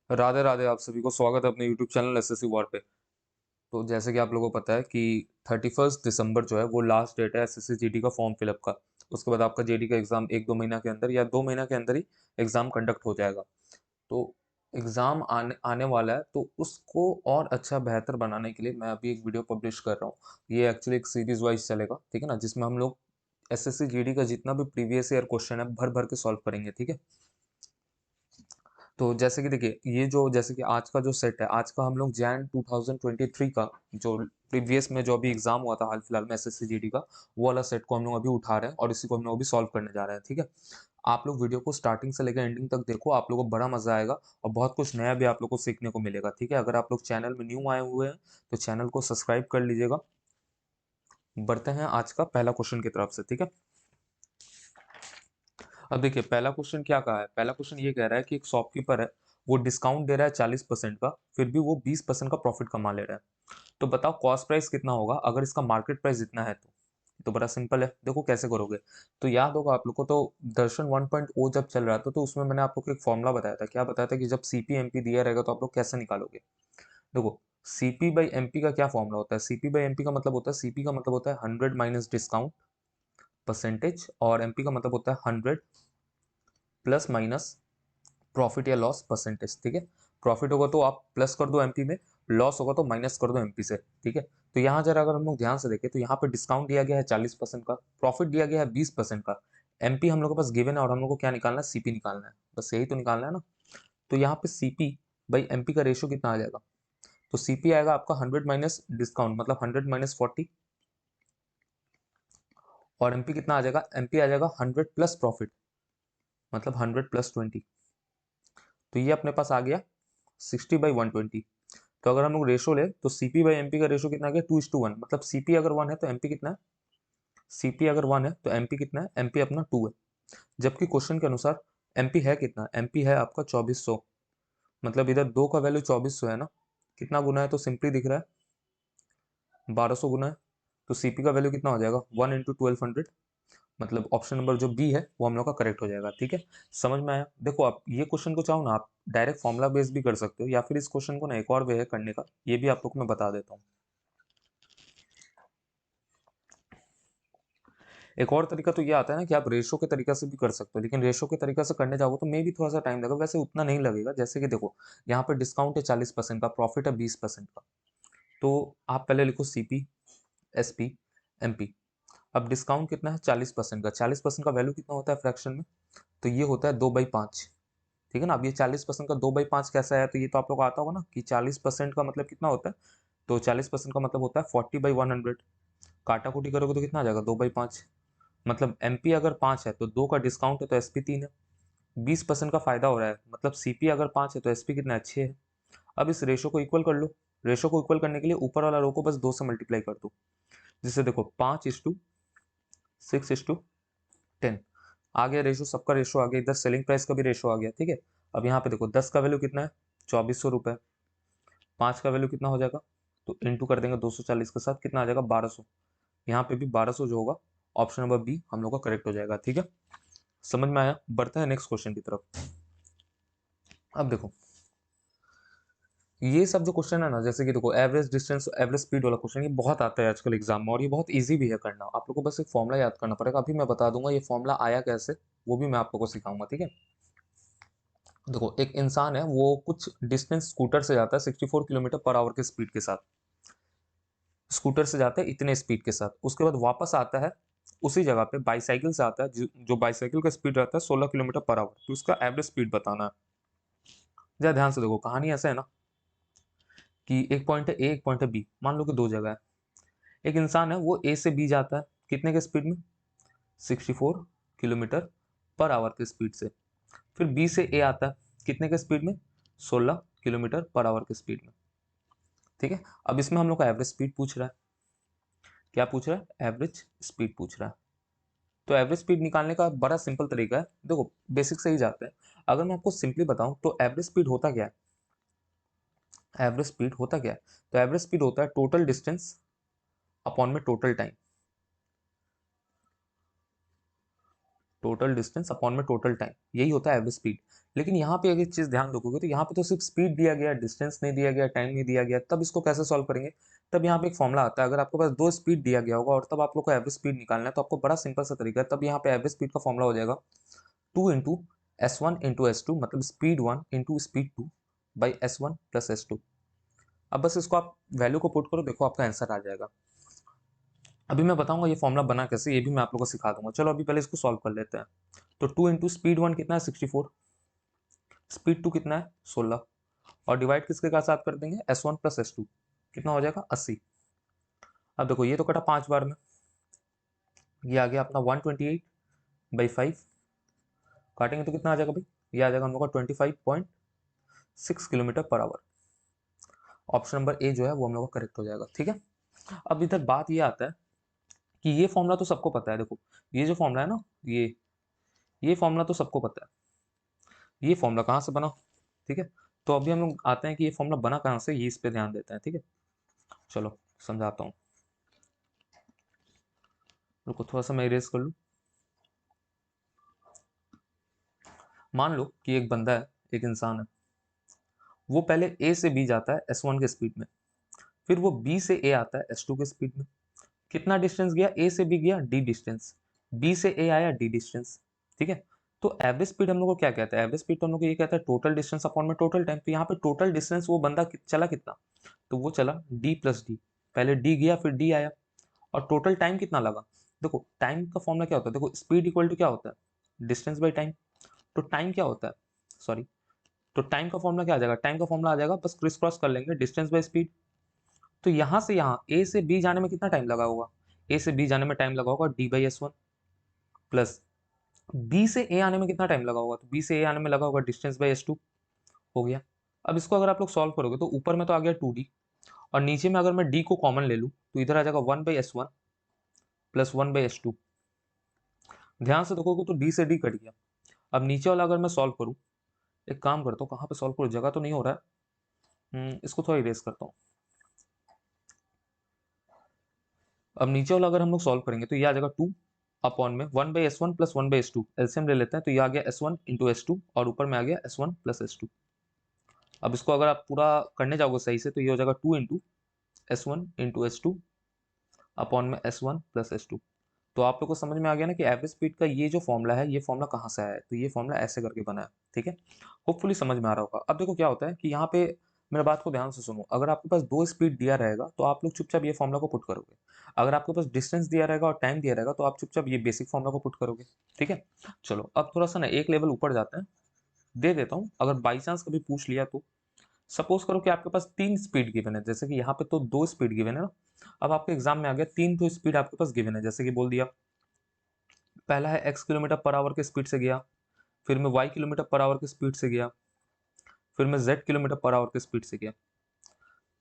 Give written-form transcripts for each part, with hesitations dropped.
राधे राधे। आप सभी को स्वागत है अपने यूट्यूब चैनल एसएससी वॉर पे। तो जैसे कि आप लोगों को पता है कि 31 दिसंबर जो है वो लास्ट डेट है एसएससी जीडी का फॉर्म फिलअप का। उसके बाद आपका जीडी का एग्जाम 1-2 महीना के अंदर या 2 महीना के अंदर ही एग्जाम कंडक्ट हो जाएगा। तो एग्जाम आने आने वाला है, तो उसको और अच्छा बेहतर बनाने के लिए मैं अभी एक वीडियो पब्लिश कर रहा हूँ। ये एक्चुअली एक सीरीज वाइज चलेगा, ठीक है ना, जिसमें हम लोग एसएससी जीडी का जितना भी प्रीवियस ईयर क्वेश्चन है भर भर के सॉल्व करेंगे, ठीक है। तो जैसे कि देखिए, ये जो जैसे कि आज का जो सेट है, आज का हम लोग जैन 2023 का जो प्रीवियस में जो अभी एग्जाम हुआ था हाल फिलहाल में एसएससी जीडी का, वो वाला सेट को हम लोग अभी उठा रहे हैं और इसी को हम लोग अभी सॉल्व करने जा रहे हैं, ठीक है। आप लोग वीडियो को स्टार्टिंग से लेकर एंडिंग तक देखो, आप लोगों को बड़ा मजा आएगा और बहुत कुछ नया भी आप लोग को सीखने को मिलेगा, ठीक है। अगर आप लोग चैनल में न्यू आए हुए हैं तो चैनल को सब्सक्राइब कर लीजिएगा। बढ़ते हैं आज का पहला क्वेश्चन की तरफ से, ठीक है। अब देखिए, पहला क्वेश्चन क्या कहा है। पहला क्वेश्चन ये कह रहा है कि एक शॉपकीपर है, वो डिस्काउंट दे रहा है 40% का, फिर भी वो 20% का प्रॉफिट कमा ले रहा है। तो बताओ कॉस्ट प्राइस कितना होगा अगर इसका मार्केट प्राइस इतना है तो बड़ा सिंपल है, देखो कैसे करोगे। तो याद होगा आप लोग को, तो दर्शन 1.0 जब चल रहा था तो उसमें मैंने आप लोग को एक फॉर्मूला बताया था। क्या बताया था कि जब सीपी एमपी दिया रहेगा तो आप लोग कैसे निकालोगे। देखो, सीपी बाई एमपी का क्या फॉर्मूला होता है। सीपी बाई एमपी का मतलब होता है, सीपी का मतलब होता है 100 माइनस डिस्काउंट परसेंटेज, और एमपी का मतलब होता है 100 प्लस माइनस प्रॉफिट या लॉस परसेंटेज, ठीक है। प्रॉफिट होगा तो आप प्लस कर दो एमपी में, लॉस होगा तो माइनस कर दो एमपी से, ठीक है। तो यहाँ जरा अगर हम लोग ध्यान से देखें तो यहाँ पे डिस्काउंट दिया गया है 40% का, प्रॉफिट दिया गया है 20% का, एमपी हम लोग के पास गिवन है और हम लोग को क्या निकालना है, सीपी निकालना है, बस यही तो निकालना है ना। तो यहाँ पे सीपी बाई एमपी का रेशियो कितना आ जाएगा। तो सीपी आएगा आपका 100 माइनस डिस्काउंट मतलब 100 - 40, और एमपी कितना आ जाएगा, एमपी आ जाएगा 100 प्लस प्रॉफिट मतलब 100 + 20। तो ये अपने पास आ गया 60/120। तो अगर हम लोग रेशो ले तो सीपी बाई एमपी का रेशो कितना आ गया, 2:1, मतलब सीपी अगर 1 है तो एमपी कितना है, सीपी अगर 1 है तो एमपी कितना है, एमपी अपना 2 है। जबकि क्वेश्चन के अनुसार एमपी है कितना, एमपी है आपका 2400, मतलब इधर 2 का वैल्यू 2400 है ना, कितना गुना है तो सिंपली दिख रहा है 1200 गुना है। तो सीपी का वैल्यू कितना हो जाएगा, 1 × 1200, मतलब ऑप्शन नंबर जो बी है वो हम लोग का करेक्ट हो जाएगा, ठीक है। समझ में आया। देखो, आप ये क्वेश्चन को चाहो ना आप डायरेक्ट फॉर्मुला बेस भी कर सकते हो, या फिर इस क्वेश्चन को ना एक और वे है करने का, ये भी आप लोग को मैं बता देता हूँ। एक और तरीका तो ये आता है ना कि आप रेशो के तरीका से भी कर सकते हो, लेकिन रेशो के तरीका से करने जाओगे तो मे भी थोड़ा सा टाइम लगेगा, वैसे उतना नहीं लगेगा। जैसे कि देखो, यहाँ पे डिस्काउंट है 40% का, प्रॉफिट है 20% का। तो आप पहले लिखो सीपी, एसपी, एमपी। अब डिस्काउंट कितना है 40% का, 40% का वैल्यू कितना होता है फ्रैक्शन में, तो ये होता है 2/5, ठीक है ना। अब ये 40% का 2/5 कैसा है, तो ये तो आप लोग को आता होगा ना कि 40% का मतलब कितना होता है। तो 40% का मतलब होता है 40/100। काटा कुटी करोगे तो कितना आ जाएगा, 2/5, मतलब एमपी अगर 5 है तो 2 का डिस्काउंट है तो एसपी 3 है। 20% का फायदा हो रहा है, मतलब सीपी अगर 5 है तो एसपी कितना है, 6 है। अब इस रेशो को इक्वल कर लो। रेशो को इक्वल करने के लिए ऊपर वाला रो को बस 2 से मल्टीप्लाई कर दो, जिससे देखो 5:6:10 आ गया रेशो, सबका रेशो आ गया, इधर सेलिंग प्राइस का भी रेशो आ गया, ठीक है। अब यहाँ पे देखो 10 का वैल्यू कितना है, 2400 रुपए। 5 का वैल्यू कितना हो जाएगा, तो इंटू कर देंगे 240 के साथ, कितना आ जाएगा 1200। यहाँ पे भी 1200 जो होगा, ऑप्शन नंबर बी हम लोग का करेक्ट हो जाएगा, ठीक है। समझ में आया। बढ़ते हैं नेक्स्ट क्वेश्चन की तरफ। अब देखो, ये सब जो क्वेश्चन है ना, जैसे कि देखो एवरेज डिस्टेंस एवरेज स्पीड वाला क्वेश्चन, ये बहुत आता है आजकल एग्जाम में और ये बहुत इजी भी है करना। आप लोग को बस एक फॉर्मुला याद करना पड़ेगा, अभी मैं बता दूंगा ये फॉर्मुला आया कैसे, वो भी मैं आप लोग को सिखाऊंगा, ठीक है। देखो, एक इंसान है, वो कुछ डिस्टेंस स्कूटर से जाता है 64 किलोमीटर पर आवर के स्पीड के साथ, स्कूटर से जाता है इतने स्पीड के साथ, उसके बाद वापस आता है उसी जगह पे बाईसाइकिल से आता है, जो बाईसाइकिल का स्पीड रहता है 16 किलोमीटर पर आवर। तो उसका एवरेज स्पीड बताना है। जरा ध्यान से देखो, कहानी ऐसा है ना कि एक पॉइंट है ए, एक पॉइंट है बी, मान लो कि दो जगह है। एक इंसान है, वो ए से बी जाता है कितने के स्पीड में, 64 किलोमीटर पर आवर के स्पीड से। फिर बी से ए आता है कितने के स्पीड में, 16 किलोमीटर पर आवर के स्पीड में, ठीक है। अब इसमें हम लोग का एवरेज स्पीड पूछ रहा है। क्या पूछ रहा है, एवरेज स्पीड पूछ रहा है। तो एवरेज स्पीड निकालने का बड़ा सिंपल तरीका है, देखो बेसिक से ही जाते हैं। अगर मैं आपको सिंपली बताऊं तो एवरेज स्पीड होता क्या है, एवरेज स्पीड होता क्या है, तो एवरेज स्पीड होता है टोटल डिस्टेंस अपॉन में total time. Total distance upon में टोटल टाइम, यही होता है एवरेज स्पीड। लेकिन यहाँ पे अगर चीज ध्यान रखोगे तो यहाँ पे तो सिर्फ स्पीड दिया गया, डिस्टेंस नहीं दिया गया, टाइम नहीं दिया गया, तब इसको कैसे सॉल्व करेंगे? तब यहाँ पे एक फॉर्मुला आता है, अगर आपके पास दो स्पीड दिया गया होगा और तब आप लोग को एवरेज स्पीड निकालना है तो आपको बड़ा सिंपल सा तरीका है। तब यहाँ पे एवरेज स्पीड का फॉर्मुला हो जाएगा 2 इंटू S1 इंटू S2, मतलब speed 1 into speed 2 by S1 plus S2। अब बस इसको आप वैल्यू को पुट करो, देखो आपका आंसर आ जाएगा। अभी मैं बताऊंगा ये फॉर्मुला बना कैसे, ये भी मैं आप लोगों को सिखा दूंगा। चलो अभी पहले इसको सॉल्व कर लेते हैं। तो 2 इंटू स्पीड 1 कितना है 64, स्पीड 2 कितना है 16, और डिवाइड किसके साथ कर देंगे S1 प्लस S2, कितना हो जाएगा 80। अब देखो ये तो कटा 5 बार में, ये आ गया अपना 128/5, काटेंगे तो कितना आ जाएगा भाई, ये आ जाएगा हम लोग का 25.6 kilometre per hour. Option number A जो है वो हम लोग का करेक्ट हो जाएगा। ठीक है, अब इधर बात ये आता है कि ये फॉर्मूला तो सबको पता है। देखो ये जो फॉर्मूला है ना, ये फॉर्मूला तो सबको पता है। ये फॉर्मूला कहाँ से बना? ठीक है, तो अभी हम लोग आते हैं कि ये फॉर्मूला बना कहाँ से, ये इस पे ध्यान देते हैं। ठीक है, चलो समझाता हूँ, रुको थोड़ा सा मैं इरेज कर लूँ। मान लो कि एक बंदा है, एक इंसान है, वो पहले ए से बी जाता है S1 के स्पीड में, फिर वो बी से ए आता है S2 के स्पीड में। कितना डिस्टेंस गया? ए से बी गया डी डिस्टेंस, बी से ए आया डी डिस्टेंस। ठीक है, तो एवरेज स्पीड हम लोग को क्या कहता है? एवरेज स्पीड तो हम लोग को ये कहता है टोटल डिस्टेंस अपॉन में टोटल टाइम। तो यहाँ पे टोटल डिस्टेंस वो बंदा चला कितना, तो वो चला डी प्लस डी, पहले डी गया फिर डी आया। और टोटल टाइम कितना लगा? देखो टाइम का फॉर्मूला क्या होता है, देखो स्पीड इक्वल टू क्या होता है, डिस्टेंस बाई टाइम। तो टाइम क्या होता है, सॉरी, तो टाइम का फॉर्मूला क्या आ जाएगा? टाइम का फॉर्मूला आ जाएगा, बस क्रिस क्रॉस कर लेंगे, डिस्टेंस बाई स्पीड। तो यहाँ से यहाँ ए से बी जाने में कितना टाइम लगा होगा? ए से बी जाने में टाइम लगा होगा D/S1, प्लस बी से ए आने में कितना टाइम लगा होगा? तो बी से ए आने में लगा होगा डिस्टेंस/S2। हो गया। अब इसको अगर आप लोग सॉल्व करोगे तो ऊपर में तो आ गया 2D, और नीचे में अगर मैं D को कॉमन ले लूँ तो इधर आ जाएगा 1/S1 प्लस 1/S2। ध्यान से देखोगे तो D से D कट गया। अब नीचे वाला अगर मैं सॉल्व करूँ, एक काम करता हूँ, कहाँ पे सॉल्व करूँ, जगह तो नहीं हो रहा है, इसको थोड़ा इरेज करता हूँ। अब नीचे वाला अगर हम लोग सॉल्व करेंगे तो ये आ जाएगा 2 अपॉन में 1/S1 प्लस 1/S2, एलसीएम ले लेते हैं, तो ये आ गया S1 इंटू S2 और ऊपर में आ गया S1 प्लस S2। अब इसको अगर आप पूरा करने जाओगे सही से तो ये हो जाएगा 2 into S1 into S2 upon में S1 प्लस S2। तो आप लोग को समझ में आ गया ना कि एवरेज स्पीड का ये जो फॉर्मूला है, ये फॉर्मूला कहाँ से आया है? तो ये फॉर्मूला ऐसे करके बना है। ठीक है, होपफुली समझ में आ रहा होगा। अब देखो क्या होता है कि यहाँ पे मेरा बात को ध्यान से सुनो, अगर आपके पास दो स्पीड दिया रहेगा तो आप लोग चुपचाप ये फॉर्मूला को पुट करोगे। अगर आपके पास डिस्टेंस दिया रहेगा और टाइम दिया रहेगा तो आप चुपचाप ये बेसिक फॉर्मूला को पुट करोगे। ठीक है, चलो अब थोड़ा सा ना एक लेवल ऊपर जाते हैं, दे देता हूँ, अगर बाई चांस कभी पूछ लिया तो। सपोज करो कि आपके पास 3 स्पीड गिवन है, जैसे कि यहाँ पे तो 2 स्पीड गिवन है ना। अब आपके एग्जाम में आ गया 3 तो स्पीड आपके पास गिवन है, जैसे कि बोल दिया पहला है x किलोमीटर पर आवर के स्पीड से गया, फिर मैं y किलोमीटर पर आवर की स्पीड से गया, फिर मैं z किलोमीटर पर आवर की स्पीड से गया।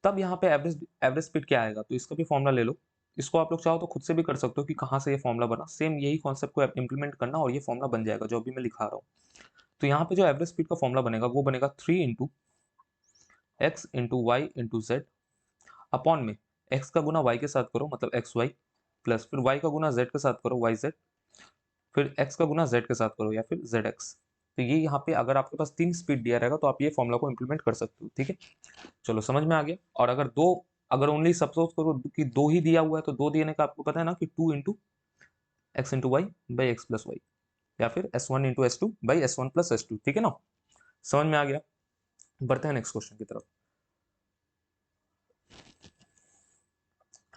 तब यहाँ पे एवरेज एवरेज स्पीड क्या आएगा? तो इसका भी फॉर्मूला ले लो। इसको आप लोग चाहो तो खुद से भी कर सकते हो कि कहाँ से ये फॉर्मूला बना, सेम यही कॉन्सेप्ट को इंप्लीमेंट करना और ये फॉर्मूला बन जाएगा जो अभी मैं लिखा रहा हूँ। तो यहाँ पे जो एवरेज स्पीड का फॉर्मूला बनेगा वो बनेगा 3 into x into y into z upon में x का गुना y के साथ करो मतलब XY, प्लस फिर y का गुना z के साथ करो YZ, फिर x का गुना z के साथ करो या फिर ZX। तो ये यहाँ पे अगर आपके पास 3 स्पीड दिया रहेगा तो आप ये फॉर्मूला को इंप्लीमेंट कर सकते हो। ठीक है, चलो समझ में आ गया। और अगर दो, अगर ओनली सपोज करो कि 2 ही दिया हुआ है तो 2 देने का आपको पता है ना कि 2 into x into y by x plus y, या फिर S1 into S2 by S1 plus S2। ठीक है ना, समझ में आ गया। बढ़ते हैं नेक्स्ट क्वेश्चन की तरफ।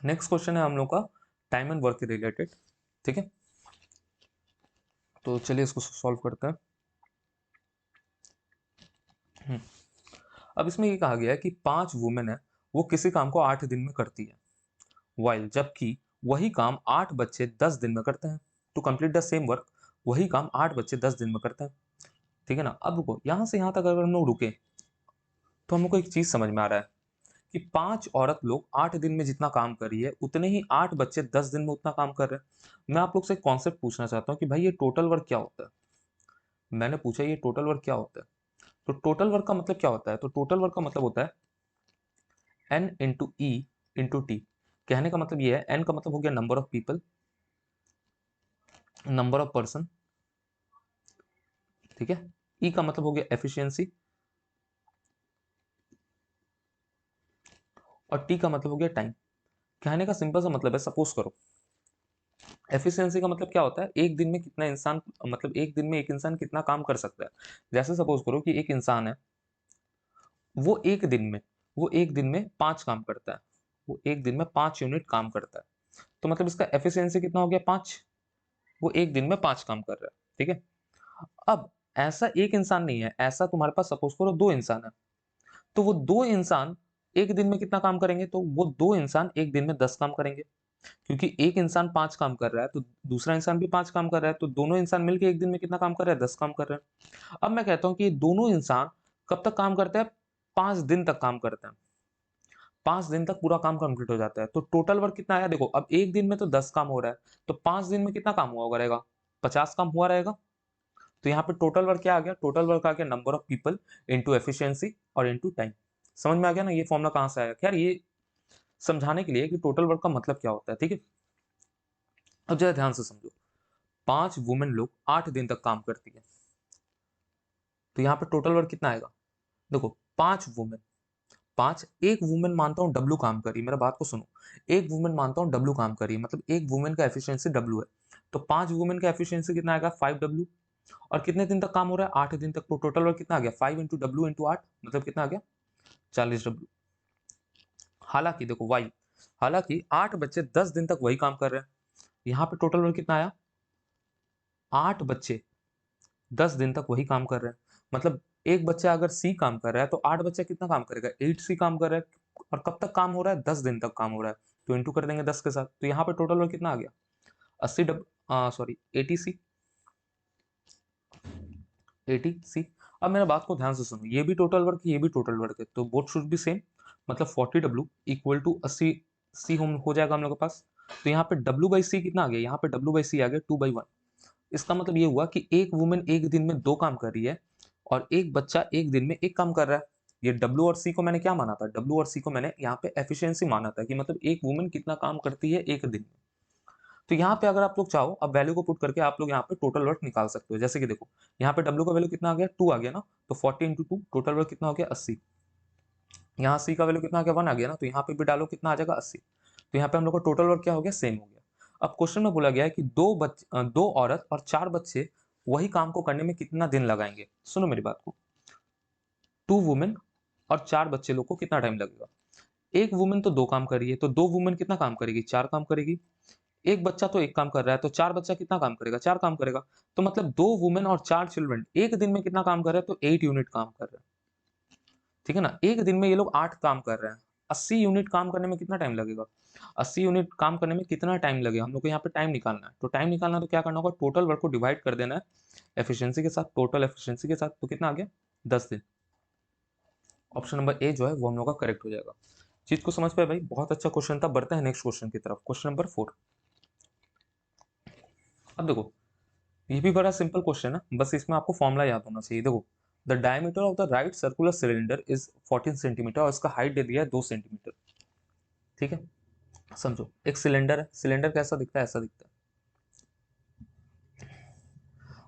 नेक्स्ट क्वेश्चन है हम लोग का टाइम एंड वर्क रिलेटेड। ठीक है, तो चलिए इसको सॉल्व करते हैं। अब इसमें ये कहा गया है कि 5 वुमेन है, वो किसी काम को 8 दिन में करती है, वाइल जबकि वही काम 8 बच्चे 10 दिन में करते हैं। To complete the same work, वही काम 8 बच्चे 10 दिन में करते हैं। ठीक है ना, अब रुको, यहां से यहां तक अगर हम लोग रुके तो हम लोग को एक चीज समझ में आ रहा है कि 5 औरत लोग 8 दिन में जितना काम कर रही है उतने ही 8 बच्चे 10 दिन में उतना काम कर रहे हैं। मैं आप लोग से एक कॉन्सेप्ट पूछना चाहता हूँ कि भाई ये टोटल वर्क क्या होता है? मैंने पूछा ये टोटल वर्क क्या होता है? तो टोटल वर्क का मतलब क्या होता है? तो टोटल वर्क का मतलब होता है N into E into T. कहने का मतलब ये है, N का मतलब हो गया number of people, number of person, ठीक है। ई का मतलब हो गया एफिशिएंसी, और टी का मतलब हो गया टाइम। कहने का सिंपल सा मतलब है, सपोज करो एफिशिएंसी का मतलब क्या होता है, एक दिन में कितना इंसान, मतलब एक दिन में एक इंसान कितना काम कर सकता है। जैसे सपोज करो कि एक इंसान है, वो एक दिन में वो एक दिन में 5 काम करता है, वो एक दिन में 5 यूनिट काम करता है, तो मतलब इसका एफिशिएंसी कितना हो गया 5। वो एक दिन में 5 काम कर रहा है, ठीक है। अब ऐसा एक इंसान नहीं है, ऐसा तुम्हारे पास सपोज करो 2 इंसान है, तो वो 2 इंसान एक दिन में कितना काम करेंगे, तो वो 2 इंसान एक दिन में 10 काम करेंगे, क्योंकि एक इंसान 5 काम कर रहा है तो दूसरा इंसान भी 5 काम कर रहा है, तो दोनों इंसान मिलकर एक दिन में कितना काम कर रहे हैं, 10 काम कर रहे हैं। अब मैं कहता हूं कि ये दोनों इंसान कब तक काम करते हैं, 5 दिन तक काम करते हैं, 5 दिन तक पूरा काम कंप्लीट हो जाता है, तो टोटल वर्क कितना आया देखो। अब एक दिन में तो 10 काम हो रहा है, तो 5 दिन में कितना काम हुआ रहेगा, 50 काम हुआ रहेगा। तो यहाँ पे टोटल वर्क क्या आ गया, टोटल वर्क आ गया number of people into efficiency और इनटू टाइम। समझ में आ गया ना ये फॉर्मूला कहां से आया, खैर ये समझाने के लिए कि टोटल वर्क का मतलब क्या होता है, ठीक है। अब जरा ध्यान से समझो, 5 वुमेन लोग 8 दिन तक काम करती है, तो यहाँ पे टोटल वर्क कितना आएगा, देखो 5 वुमेन, 5 एक वुमेन मानता हूँ डब्ल्यू काम करी, मेरा बात को सुनो, एक वुमेन मानता हूँ डब्ल्यू काम करी, मतलब एक वुमेन का एफिशिएंसी डब्ल्यू है, तो 5 वुमेन का एफिशिएंसी कितना आएगा 5W, और कितने दिन तक काम हो रहा है 8 दिन तक, तो टोटल वर्क कितना आ गया 5 इंटू डब्ल्यू इंटू 8, मतलब कितना आ गया 40W। हालांकि देखो वाई, हालांकि 8 बच्चे 10 दिन तक वही काम कर रहे हैं, यहाँ पे टोटल वर्क कितना आया, 8 बच्चे 10 दिन तक वही काम कर रहे हैं, मतलब एक बच्चा अगर सी काम कर रहा है तो 8 बच्चा कितना काम करेगा 8C काम कर रहा है, और कब तक काम हो रहा है 10 दिन तक काम हो रहा है, तो इंटू कर देंगे 10 के साथ, तो यहाँ पे टोटल वर्क कितना आ गया 80 80C। अब मेरा बात को ध्यान से सुनो, ये भी टोटल वर्क ये भी टोटल वर्क है, तो बोथ शुड बी सेम, मतलब 40W इक्वल टू 80C हो जाएगा हम लोग के पास। तो यहाँ पे W/C कितना आ गया, यहाँ पे W/C आ गया 2/1। इसका मतलब ये हुआ कि एक वुमेन एक दिन में 2 काम कर रही है, और एक बच्चा एक दिन में 1 काम कर रहा है। ये W और C को मैंने क्या माना था, W और C को मैंने यहाँ पे एफिशिएंसी माना था, कि मतलब एक वुमेन कितना काम करती है एक दिन में। तो यहाँ पे अगर आप लोग चाहो, अब वैल्यू को पुट करके आप लोग यहाँ पे टोटल वर्क निकाल सकते हो, जैसे कि देखो यहाँ पे W का वैल्यू कितना आ गया 2 आ गया ना, तो 40 इंटू 2 टोटल वर्क कितना हो गया 80। यहाँ C का वैल्यू कितना आ गया 1 आ गया ना, तो यहाँ पे भी डालो कितना आ जाएगा 80। तो यहाँ पे हम लोग का टोटल वर्क क्या हो गया सेम हो गया। अब क्वेश्चन में बोला गया है कि दो औरत और 4 बच्चे वही काम को करने में कितना दिन लगाएंगे। सुनो मेरी बात को, 2 वुमेन और 4 बच्चे लोग को कितना टाइम लगेगा। एक वुमेन तो 2 काम कर रही है, तो 2 वुमेन कितना काम करेगी 4 काम करेगी। एक बच्चा तो 1 काम कर रहा है, तो 4 बच्चा कितना काम करेगा 4 काम करेगा। तो मतलब 2 वुमेन और 4 चिल्ड्रन एक दिन में कितना काम कर रहे हैं, तो 8 यूनिट काम कर रहे हैं, ठीक है ना। एक दिन में ये लोग 8 काम कर रहे हैं, 80 यूनिट काम करने में कितना टाइम लगेगा, 80 यूनिट काम करने में कितना टाइम लगेगा, हम लोग को यहाँ पे टाइम निकालना है। तो टाइम निकालना तो क्या करना होगा, टोटल वर्क को डिवाइड कर देना है एफिशिएंसी के साथ, टोटल एफिशिएंसी के साथ, तो कितना आ गया 10 दिन। ऑप्शन नंबर ए जो है वो हम लोग का करेक्ट हो जाएगा। चीज को समझ पाए भाई, बहुत अच्छा क्वेश्चन था। बढ़ते हैं नेक्स्ट क्वेश्चन की तरफ, क्वेश्चन नंबर 4। अब देखो ये भी बड़ा सिंपल क्वेश्चन है, बस इसमें आपको फॉर्मूला याद होना चाहिए। देखो the diameter of the right circular cylinder is 14 centimetre, और इसका हाइट दे दिया है 2 सेंटीमीटर, ठीक है। समझो एक सिलेंडर है, सिलेंडर कैसा दिखता है, ऐसा दिखता है।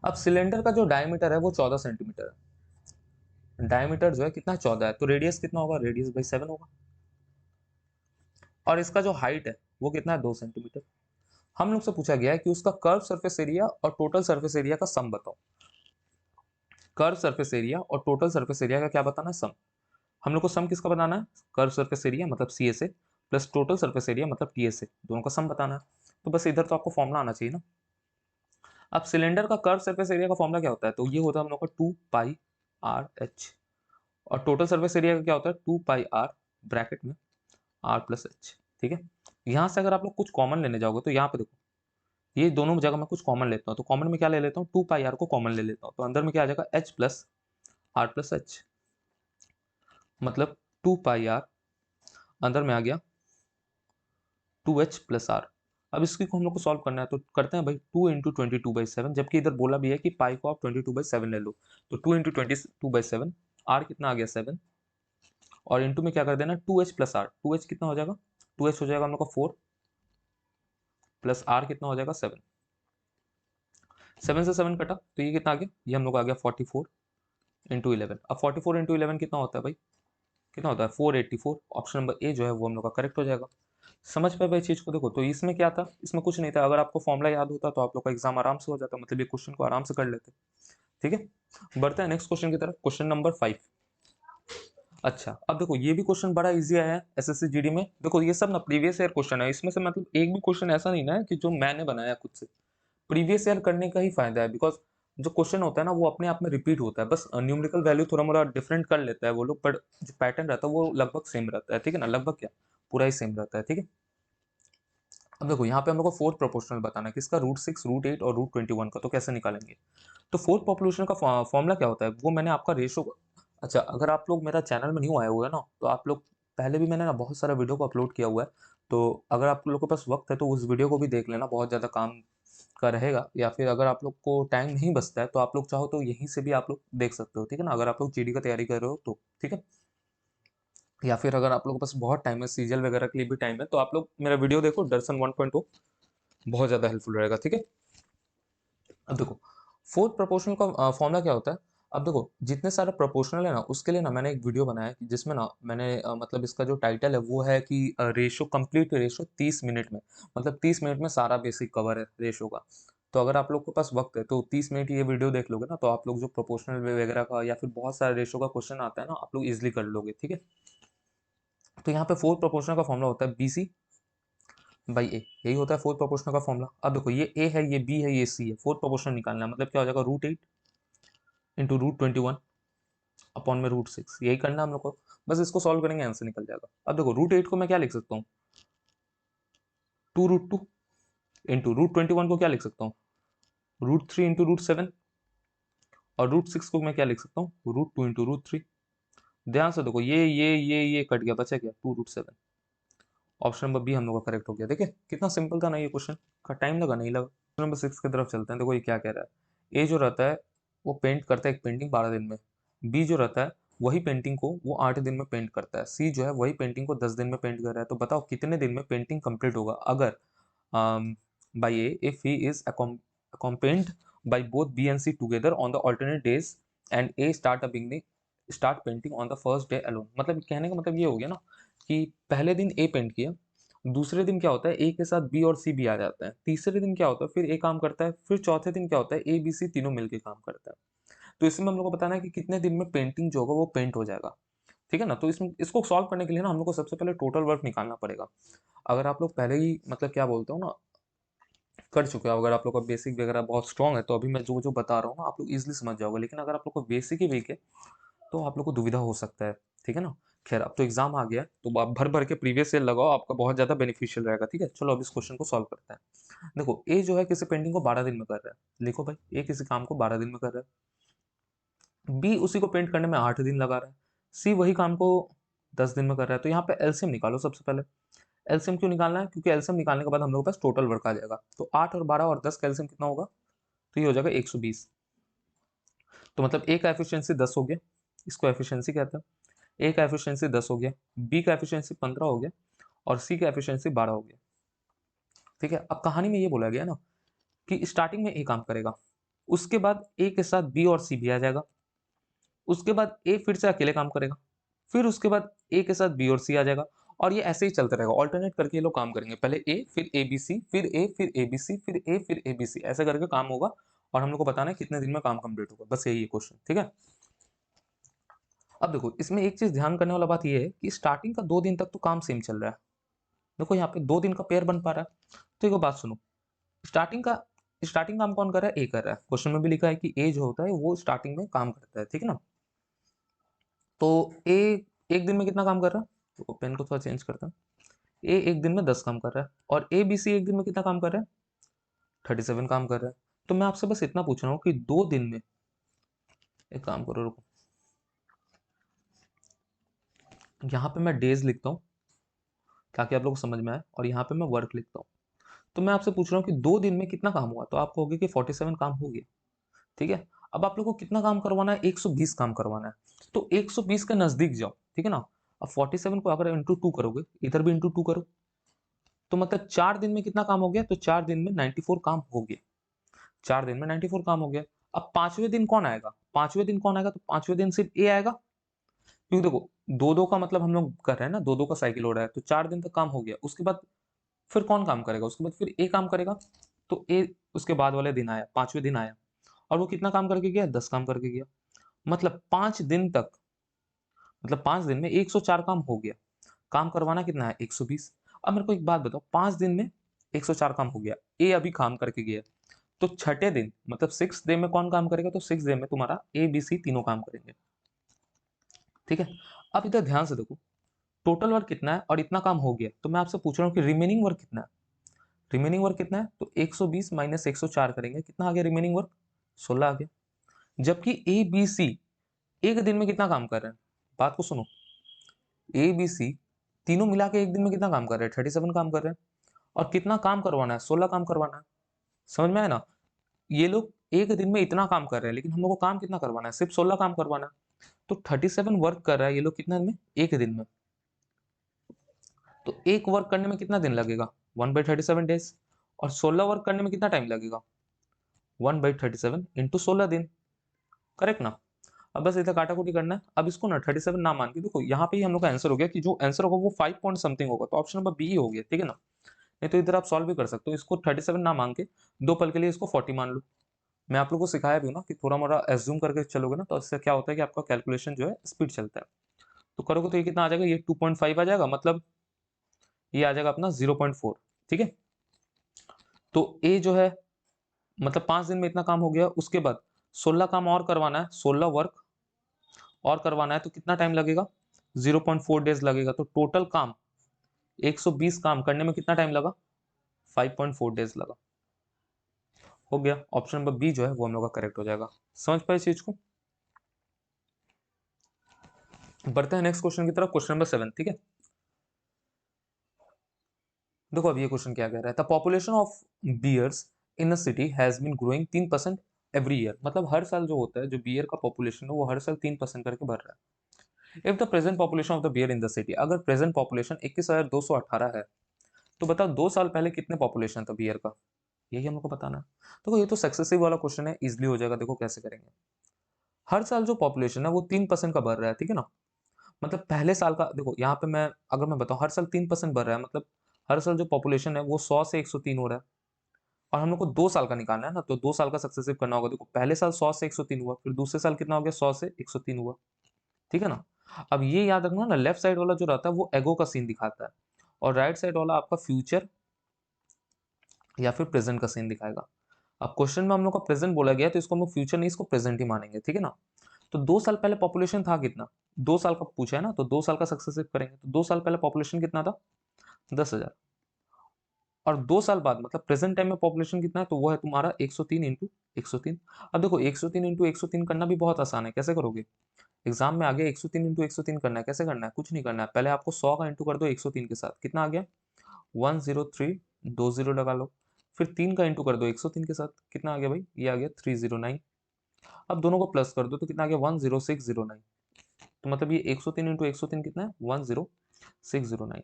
अब सिलेंडर का जो डायमीटर है वो 14 सेंटीमीटर है, डायमीटर जो है कितना 14 है, तो रेडियस कितना होगा, रेडियस भाई 7 होगा, और इसका जो हाइट है वो कितना है 2 सेंटीमीटर। हम लोग से पूछा गया है कि उसका कर्व सरफेस एरिया और टोटल सरफेस एरिया का सम बताओ। कर्व सरफेस एरिया और टोटल सरफेस एरिया का क्या बताना है, सम। हम लोग को सम किसका बताना है, कर्व सरफेस एरिया मतलब C S A plus total surface area मतलब टी एस ए, दोनों का सम बताना है। तो बस इधर तो आपको फॉर्मूला आना चाहिए ना। अब सिलेंडर का कर्व सरफेस एरिया का फॉर्मूला क्या होता है, तो ये होता है हम लोग का 2πr/h, और टोटल सरफेस एरिया का क्या होता है 2πr ब्रैकेट में r+h, ठीक है। यहां से अगर आप लोग कुछ कॉमन लेने जाओगे, तो यहाँ पे देखो ये दोनों जगह मैं कुछ कॉमन लेता हूँ, तो कॉमन में क्या ले लेता हूँ 2πr को कॉमन ले लेता हूँ, तो अंदर में क्या आ जाएगा h प्लस r+h, मतलब 2πr अंदर में आ गया 2h प्लस आर। अब इसकी को हम लोग को सॉल्व करना है, तो करते हैं भाई 2 इंटू 22/7, जबकि इधर बोला भी है कि पाई को आप 22/7 ले लो, तो 2 इंटू 22/7, आर कितना आ गया 7, और इंटू में क्या कर देना 2h प्लस आर, 2h कितना हो जाएगा 2h हो जाएगा हम लोग का 4, प्लस आर कितना हो जाएगा 7। 7 से 7 कटा तो ये कितना आ गया, ये हम लोग आ गया 44 इंटू 11। अब 44 इंटू 11 कितना होता है भाई, कितना होता है 484। ऑप्शन नंबर ए जो है वो हम लोग का करेक्ट हो जाएगा। समझ पाए भाई चीज को। देखो तो इसमें क्या था, इसमें कुछ नहीं था, अगर आपको फॉर्मूला याद होता तो आप लोग का एग्जाम आराम से हो जाता, मतलब ये क्वेश्चन को आराम से कर लेते। ठीक है, बढ़ते हैं नेक्स्ट क्वेश्चन की तरफ, क्वेश्चन नंबर 5। अच्छा अब देखो ये भी क्वेश्चन बड़ा इजी आया है एसएससी जीडी में। देखो ये सब ना प्रीवियस ईयर क्वेश्चन है, इसमें से मतलब एक भी क्वेश्चन ऐसा नहीं ना है कि जो मैंने बनाया खुद से। प्रीवियस ईयर करने का ही फायदा है, बिकॉज जो क्वेश्चन होता है ना वो अपने आप में रिपीट होता है, बस न्यूमेरिकल वैल्यू थोड़ा मोड़ा डिफरेंट कर लेता है वो लोग, पर जो पैटर्न रहता है वो लगभग सेम रहता है। ठीक है ना, लगभग क्या, पूरा ही सेम रहता है। ठीक है, अब देखो यहाँ पे हम लोग को फोर्थ प्रोपोर्शनल बताना है, किसका, √6, √8 और √21 का। तो कैसे निकालेंगे, तो फोर्थ पॉपुलेशन का फॉर्मूला क्या होता है वो मैंने आपका रेशो। अच्छा अगर आप लोग मेरा चैनल में न्यू आए हुए हैं ना, तो आप लोग पहले भी मैंने ना बहुत सारा वीडियो को अपलोड किया हुआ है, तो अगर आप लोग के पास वक्त है तो उस वीडियो को भी देख लेना, बहुत ज़्यादा काम का रहेगा। या फिर अगर आप लोग को टाइम नहीं बचता है तो आप लोग चाहो तो यहीं से भी आप लोग देख सकते हो। ठीक है ना, अगर आप लोग जीडी का तैयारी कर रहे हो तो। ठीक है, या फिर अगर आप लोगों के पास बहुत टाइम है, सीजीएल वगैरह के लिए भी टाइम है, तो आप लोग मेरा वीडियो देखो, दर्शन 1.0 बहुत ज़्यादा हेल्पफुल रहेगा। ठीक है, अब देखो फोर्थ प्रोपोर्शनल का फॉर्मूला क्या होता है। अब देखो जितने सारे प्रोपोर्शनल है ना उसके लिए ना मैंने एक वीडियो बनाया है जिसमें ना मैंने मतलब इसका जो टाइटल है वो है कि रेशो, कंप्लीट रेशो 30 मिनट में, मतलब 30 मिनट में सारा बेसिक कवर है रेशो का। तो अगर आप लोग के पास वक्त है तो 30 मिनट ये वीडियो देख लोगे ना, तो आप लोग जो प्रोपोर्शनल वगैरह का या फिर बहुत सारे रेशो का क्वेश्चन आता है ना, आप लोग इजिली कर लोगे। ठीक है, तो यहाँ पे फोर्थ प्रोपोर्शनल का फॉर्मूला होता है BC बाई ए, यही होता है फोर्थ प्रोपोर्शनल का फॉर्मूला। अब देखो ये ए है, ये बी है, ये सी है, फोर्थ प्रोपोर्शनल निकालना है, मतलब क्या हो जाएगा √8 इंटू √21 अपॉन में √6, यही करना है हम लोग को। बस इसको सॉल्व करेंगे आंसर निकल जाएगा। अब देखो √8 को मैं क्या लिख सकता हूँ, 2√2 इंटू √21 को क्या लिख सकता हूँ, √3 इंटू √7, और √6 को मैं क्या लिख सकता हूँ, √2 इंटू √3। ध्यान से देखो ये कट गया, बचा क्या 2√7। ऑप्शन नंबर बी हम लोग का करेक्ट हो गया। देखिए कितना सिंपल था ना ये क्वेश्चन, का टाइम लगा नहीं लगा। क्वेश्चन नंबर 6 की तरफ चलते हैं। देखो ये क्या कह रहा है, ए जो रहता है वो पेंट करता है एक पेंटिंग 12 दिन में, बी जो रहता है वही पेंटिंग को वो 8 दिन में पेंट करता है, सी जो है वही पेंटिंग को 10 दिन में पेंट कर रहा है। तो बताओ कितने दिन में पेंटिंग कंप्लीट होगा अगर by A if he is accompanied by both B and C together on the alternate days and A start painting on the first day alone। मतलब कहने का मतलब ये हो गया ना कि पहले दिन ए पेंट किया, दूसरे दिन क्या होता है ए के साथ बी और सी भी आ जाता है, तीसरे दिन क्या होता है फिर ए काम करता है, फिर चौथे दिन क्या होता है ए बी सी तीनों मिलकर काम करता है। तो इसमें हम लोग को बताना है कि कितने दिन में पेंटिंग जो होगा वो पेंट हो जाएगा। ठीक है ना, तो इसमें इसको सॉल्व करने के लिए ना हम लोग को सबसे पहले टोटल वर्क निकालना पड़ेगा। अगर आप लोग पहले ही मतलब क्या बोलते हो ना कर चुके हो, अगर आप लोग का बेसिक वगैरह बहुत स्ट्रॉन्ग है तो अभी मैं जो जो बता रहा हूँ ना आप लोग इजिली समझ जाओगे, लेकिन अगर आप लोग को बेसिक ही वीक है तो आप लोग को दुविधा हो सकता है। ठीक है ना, खैर अब तो एग्जाम आ गया है तो आप भर भर के प्रीवियस ईयर लगाओ, आपका बहुत ज्यादा बेनिफिशियल रहेगा। ठीक है, चलो अब इस क्वेश्चन को सॉल्व करते हैं। देखो ए जो है किसी पेंटिंग को 12 दिन में कर रहा है, लिखो भाई ए किसी काम को 12 दिन में कर रहा है, बी उसी को पेंट करने में 8 दिन लगा रहा है, सी वही काम को 10 दिन में कर रहा है। तो यहाँ पे एलसीएम निकालो सबसे पहले। एलसीएम क्यों निकालना है, क्योंकि एलसीएम निकालने के बाद हम लोग के पास टोटल वर्क आ जाएगा। तो 8 और 12 और 10 का एलसीएम कितना होगा, तो ये हो जाएगा 120। तो मतलब ए का एफिशिएंसी 10 हो गया, इसको एफिशिएंसी कहते हैं। ए का एफिशिएंसी 10 हो गया, बी का एफिशिएंसी 15 हो गया, और सी का एफिशिएंसी 12 हो गया। ठीक है, अब कहानी में ये बोला गया ना कि स्टार्टिंग में ए काम करेगा, उसके बाद ए के साथ बी और सी भी आ जाएगा, उसके बाद ए फिर से अकेले काम करेगा, फिर उसके बाद ए के साथ बी और सी आ जाएगा, और ये ऐसे ही चलता रहेगा, ऑल्टरनेट करके ये लोग काम करेंगे, पहले ए फिर ए बी सी फिर ए फिर ए बी सी फिर ए फिर ए बी सी, ऐसे करके काम होगा। और हम लोग को बताना है कितने दिन में काम कंप्लीट होगा, बस यही है क्वेश्चन। ठीक है, अब देखो इसमें एक चीज ध्यान करने वाला बात ये है कि स्टार्टिंग का 2 दिन तक तो काम सेम चल रहा है। देखो यहाँ पे 2 दिन का पेयर बन पा रहा है। तो एक बात सुनो, स्टार्टिंग का स्टार्टिंग काम कौन कर रहा है, ए कर रहा है, क्वेश्चन में भी लिखा है कि ए जो होता है वो स्टार्टिंग में काम करता है। ठीक है ना, तो ए एक दिन में कितना काम कर रहा है, तो पेन को थोड़ा चेंज करता है, ए एक दिन में 10 काम कर रहा है, और ए बी सी एक दिन में कितना काम कर रहा है, 37 काम कर रहा है। तो मैं आपसे बस इतना पूछ रहा हूँ कि 2 दिन में, एक काम करो रुको, यहाँ पे मैं डेज लिखता हूँ ताकि आप लोग को समझ में आए, और यहाँ पे मैं वर्क लिखता हूँ। तो मैं आपसे पूछ रहा हूँ कि 2 दिन में कितना काम हुआ, तो आप कहोगे कि 47 काम हो गया। ठीक है, अब आप लोग को कितना काम करवाना है, 120 काम करवाना है। तो 120 के नजदीक जाओ। ठीक है ना, अब 47 को अगर इंटू 2 करोगे, इधर भी इंटू 2 करो, तो मतलब 4 दिन में कितना काम हो गया, तो 4 दिन में 94 काम हो गया। 4 दिन में 94 काम हो गया। अब 5वें दिन कौन आएगा? 5वें दिन कौन आएगा? तो 5वें दिन सिर्फ ए आएगा, क्योंकि देखो 2-2 का मतलब हम लोग कर रहे हैं ना, 2-2 का साइकिल हो रहा है, तो 4 दिन तक काम हो गया। उसके बाद फिर कौन काम करेगा? उसके बाद फिर ए काम करेगा। तो ए उसके बाद वाले दिन आया, 5वें दिन आया, और वो कितना काम करके गया? 10 काम करके गया। मतलब 5 दिन तक, मतलब 5 दिन में 104 काम हो गया। काम करवाना कितना है? 120। अब मेरे को एक बात बताओ, 5 दिन में 104 काम हो गया, ए अभी काम करके गया, तो छठे दिन मतलब 6th डे में कौन काम करेगा? तो 6th डे में तुम्हारा ए बी सी तीनों काम करेंगे। ठीक है, अब इधर ध्यान से देखो, टोटल वर्क कितना है और इतना काम हो गया, तो मैं आपसे पूछ रहा हूँ कि रिमेनिंग वर्क कितना है? रिमेनिंग वर्क कितना है? तो 120 माइनस 104 करेंगे, कितना आ गया रिमेनिंग वर्क? 16 आ गया। जबकि ए बी सी एक दिन में कितना काम कर रहे हैं? बात को सुनो, ए बी सी तीनों मिला के एक दिन में कितना काम कर रहे हैं? 37 काम कर रहे हैं। और कितना काम करवाना है? 16 काम करवाना है। समझ में आया ना? ये लोग एक दिन में इतना काम कर रहे हैं, लेकिन हम लोग को काम कितना करवाना है? सिर्फ 16 काम करवाना है। तो 37 वर्क कर रहा है ये लोग कितना दिन में? एक दिन में। तो एक वर्क करने में कितना दिन लगेगा? 1/37 डेज। और 16 वर्क करने में कितना टाइम लगेगा? 1/37 इंटू 16 दिन। करेक्ट ना? अब बस इधर काटाकुटी करना है। अब इसको ना 37 ना मान के देखो, यहाँ पे ही हम लोग का आंसर हो गया कि जो आंसर होगा वो 5 पॉइंट समथिंग होगा, तो ऑप्शन नंबर बी ही हो गया। ठीक है ना? नहीं तो इधर आप सॉल्व भी कर सकते हो, इसको 37 ना मान के 2 पल के लिए इसको 40 मान लो। मैं आप लोगों को सिखाया भी हूं ना कि थोड़ा मोड़ा एज्यूम करके चलोगे ना, तो इससे क्या होता है कि आपका कैलकुलेशन जो है स्पीड चलता है। तो करोगे तो ये कितना आ जाएगा? ये 2.5 आ जाएगा, मतलब ये आ जाएगा अपना 0.4। ठीक है, तो ए जो है मतलब 5 दिन में इतना काम हो गया। उसके बाद 16 काम और करवाना है, 16 वर्क और करवाना है, तो कितना टाइम लगेगा? 0.4 डेज लगेगा। तो टोटल काम 120 काम करने में कितना टाइम लगा? 5.4 डेज लगा। हो गया, ऑप्शन नंबर बी जो है वो हम लोग का करेक्ट हो जाएगा। समझ पाए इस चीज को? बढ़ते हैं नेक्स्ट क्वेश्चन की तरफ, क्वेश्चन नंबर 7। ठीक है, देखो अब ये क्वेश्चन क्या कह रहा है, the population of bears in a city has been growing 3% every year. मतलब हर साल जो होता है, जो बियर का पॉपुलेशन है वो हर साल 3% करके बढ़ रहा है। If the present population of the bear in the city, अगर प्रेजेंट पॉपुलेशन 21,218 है, तो बताओ 2 साल पहले कितने पॉपुलेशन था बियर का? यही हम लोग को बताना है। देखो ये तो सक्सेसिव वाला क्वेश्चन है, इजिली हो जाएगा। देखो कैसे करेंगे, हर साल जो पॉपुलेशन है वो 3% का बढ़ रहा है। ठीक है ना? मतलब पहले साल का देखो, यहाँ पे मैं अगर मैं बताऊँ हर साल 3% बढ़ रहा है, मतलब हर साल जो पॉपुलेशन है वो 100 से 103 हो रहा है। और हम लोग को 2 साल का निकालना है ना, तो 2 साल का सक्सेसिव करना होगा। देखो पहले साल 100 से 103 हुआ, फिर दूसरे साल कितना हो गया? 100 से 103 हुआ। ठीक है ना? अब ये याद रखना ना, लेफ्ट साइड वाला जो रहता है वो एगो का सीन दिखाता है, और राइट साइड वाला आपका फ्यूचर या फिर प्रेजेंट का सीन दिखाएगा। अब क्वेश्चन में हम लोग का प्रेजेंट बोला गया है, तो इसको हम लोग फ्यूचर नहीं, इसको प्रेजेंट ही मानेंगे। ठीक है ना? तो 2 साल पहले पॉपुलेशन था कितना? 2 साल का पूछा है ना, तो 2 साल का सक्सेसिव करेंगे। तो 2 साल पहले पॉपुलेशन कितना था? 10,000। और 2 साल बाद मतलब प्रेजेंट टाइम में पॉपुलेशन कितना है? तो वो है तुम्हारा 103 इंटू 103। अब देखो 103 इंटू 103 करना भी बहुत आसान है। कैसे करोगे? एग्जाम में आगे 103 इंटू 103 करना है। कैसे करना है? कुछ नहीं करना है, पहले आपको 100 का इंटू कर दो 103 के साथ, कितना आ गया? 103, 20 लगा लो। फिर 3 का इंटू कर दो 103 के साथ, कितना आ गया भाई? ये आ गया 309। अब दोनों को प्लस कर दो तो कितना आ गया? 10609। तो मतलब ये 103 इंटू 103 कितना है? 10609।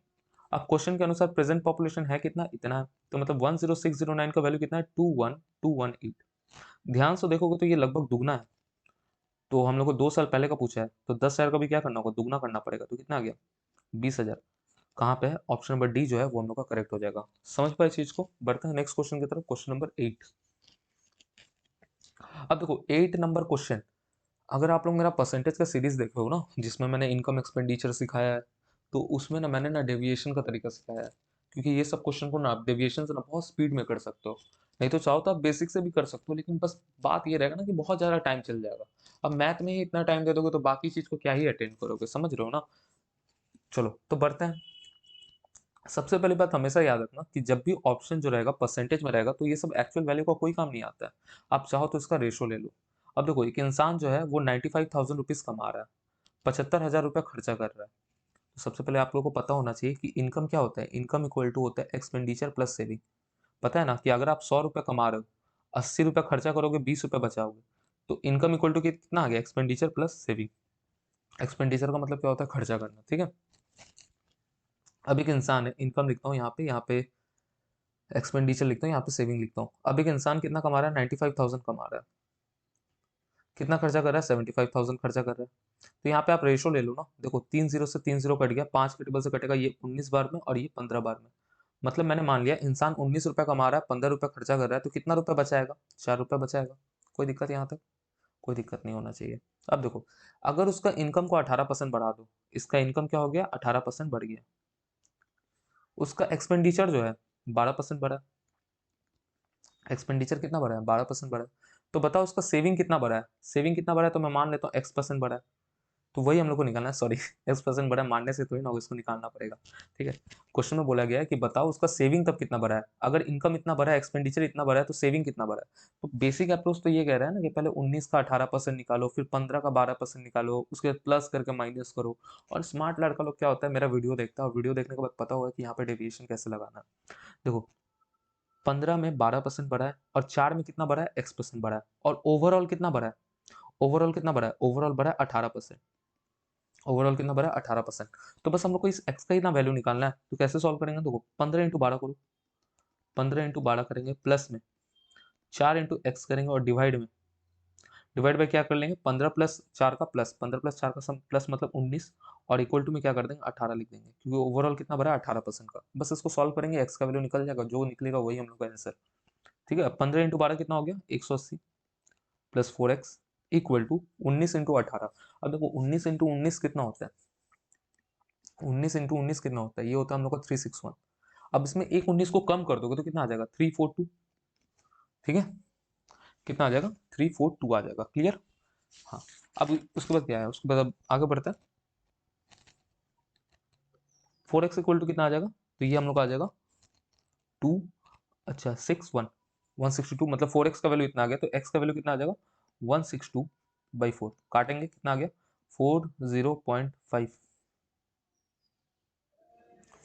अब क्वेश्चन के अनुसार प्रेजेंट पॉपुलेशन है कितना? इतना है। तो मतलब 10609 का वैल्यू कितना है? 21218। ध्यान से देखोगे तो ये लगभग दुगना है। तो हम लोग को 2 साल पहले का पूछा है, तो 10,000 का भी क्या करना होगा? दुगना करना पड़ेगा। तो कितना आ गया? 20,000। कहाँ पे है? ऑप्शन नंबर डी जो है वो हम लोग का करेक्ट हो जाएगा। समझ पाए चीज को? बढ़ते हैं नेक्स्ट क्वेश्चन की तरफ, क्वेश्चन नंबर 8। अब देखो 8 नंबर क्वेश्चन, अगर आप लोग मेरा परसेंटेज का सीरीज देखे हो ना, जिसमें मैंने इनकम एक्सपेंडिचर सिखाया है, तो उसमें ना मैंने ना डेविएशन का तरीका सिखाया है। क्योंकि ये सब क्वेश्चन को ना आप डेविएशन से ना बहुत स्पीड में कर सकते हो। नहीं तो चाहो तो आप बेसिक से भी कर सकते हो, लेकिन बस बात ये रहेगा ना कि बहुत ज़्यादा टाइम चल जाएगा। अब मैथ में ही इतना टाइम दे दोगे तो बाकी चीज़ को क्या ही अटेंड करोगे? समझ रहे हो ना? चलो तो बढ़ते हैं। सबसे पहली बात हमेशा याद रखना कि जब भी ऑप्शन जो रहेगा परसेंटेज में रहेगा, तो ये सब एक्चुअल वैल्यू का कोई काम नहीं आता है। आप चाहो तो इसका रेशो ले लो। अब देखो एक इंसान जो है वो 95,000 रुपीज कमा रहा है, 75,000 रुपया खर्चा कर रहा है। तो सबसे पहले आप लोगों को पता होना चाहिए कि इनकम क्या होता है। इनकम इक्वल टू होता है एक्सपेंडिचर प्लस सेविंग। पता है ना कि अगर आप 100 रुपये कमा रहे हो, 80 रुपया खर्चा करोगे, 20 रुपये बचाओगे, तो इनकम इक्वल टू कितना आ गया? Expenditure plus saving. एक्सपेंडिचर का मतलब क्या होता है? खर्चा करना। ठीक है, अब एक इंसान है, इनकम लिखता हूँ यहाँ पे एक्सपेंडिचर लिखता हूँ, यहाँ पे सेविंग लिखता हूँ। अब एक इंसान कितना कमा रहा है, 95,000 कमा रहा है। कितना खर्चा कर रहा है, 75,000 खर्चा कर रहा है। तो यहाँ पे आप रेशो ले लो ना, देखो 3 जीरो से 3 जीरो कट गया, 5 के टेबल से कटेगा, ये 19 बार में और ये 15 बार में। मतलब मैंने मान लिया इंसान 19 रुपए कमा रहा है, 15 रुपए खर्चा कर रहा है, तो कितना रुपए बचाएगा, 4 रुपए बचाएगा। कोई दिक्कत यहाँ तक? कोई दिक्कत नहीं होना चाहिए। अब देखो, अगर उसका इनकम को 18% बढ़ा दो, इसका इनकम क्या हो गया, 18% बढ़ गया। उसका एक्सपेंडिचर जो है 12% बढ़ा। एक्सपेंडिचर कितना बढ़ा है, 12% बढ़ा है। तो बताओ उसका सेविंग कितना बढ़ा है, सेविंग कितना बढ़ा है, तो मैं मान लेता हूँ x% बढ़ा है। तो वही हम लोग को निकालना है, सॉरी x% बढ़ा है, मानने से तो ही ना होगा, इसको निकालना पड़ेगा। ठीक है, क्वेश्चन में बोला गया है कि बताओ उसका सेविंग तब कितना बढ़ा है। अगर इनकम इतना बढ़ा है, एक्सपेंडिचर इतना बढ़ा है, तो सेविंग कितना बढ़ा है। तो बेसिक अप्रोच तो ये कह रहा है ना कि पहले 19 का 18% निकालो, फिर 15 का 12% निकालो, उसके बाद प्लस करके माइनस करो। और स्मार्ट लड़का लोग क्या होता है, मेरा वीडियो देखता है और वीडियो देखने के बाद पता होगा कि यहाँ पे डेविएशन कैसे लगाना है। देखो 15 में 12% बढ़ा है और 4 में कितना बढ़ा है, x% बढ़ा है। और ओवरऑल कितना बढ़ा है, ओवरऑल कितना बढ़ा है, ओवरऑल बढ़ा है 18%। ओवरऑल कितना बढ़ा है, 18%। तो बस हम लोग को इस x का ही ना वैल्यू निकालना है। तो कैसे सॉल्व करेंगे, देखो 15 इंटू 12 करो, 15 इंटू 12 करेंगे, प्लस में 4 इंटू एक्स करेंगे और डिवाइड में, डिवाइड बाय क्या कर लेंगे, 15 प्लस 4 का प्लस, 15 प्लस 4 का सम प्लस मतलब 19, और इक्वल टू में क्या कर देंगे, 18 लिख देंगे, क्योंकि ओवरऑल कितना बढ़ा है, 18% का। बस इसको सॉल्व करेंगे, एक्स का वैल्यू निकल जाएगा, जो निकलेगा वही हम लोग का आंसर। ठीक है, 15 इंटू 12 कितना हो गया, 180 plus 4x equal to 19 into 18। अब देखो 19 इंटू 19 कितना होता है, 19 इंटू 19 कितना होता है, ये होता है हम लोग का 361। अब इसमें एक 19 को कम कर दोगे तो कितना आ जाएगा, 342। ठीक है, कितना आ जाएगा, 342 आ जाएगा। क्लियर? हाँ। अब उसके बाद क्या है, उसके बाद अब आगे बढ़ता है। 4x इक्वल टू कितना आ जाएगा, तो ये हम लोग का आ जाएगा 2, अच्छा 162, मतलब 4x का वैल्यू इतना आ गया, तो x का वैल्यू कितना आ जाएगा, 162/4। काटेंगे, कितना आ गया, 40.5,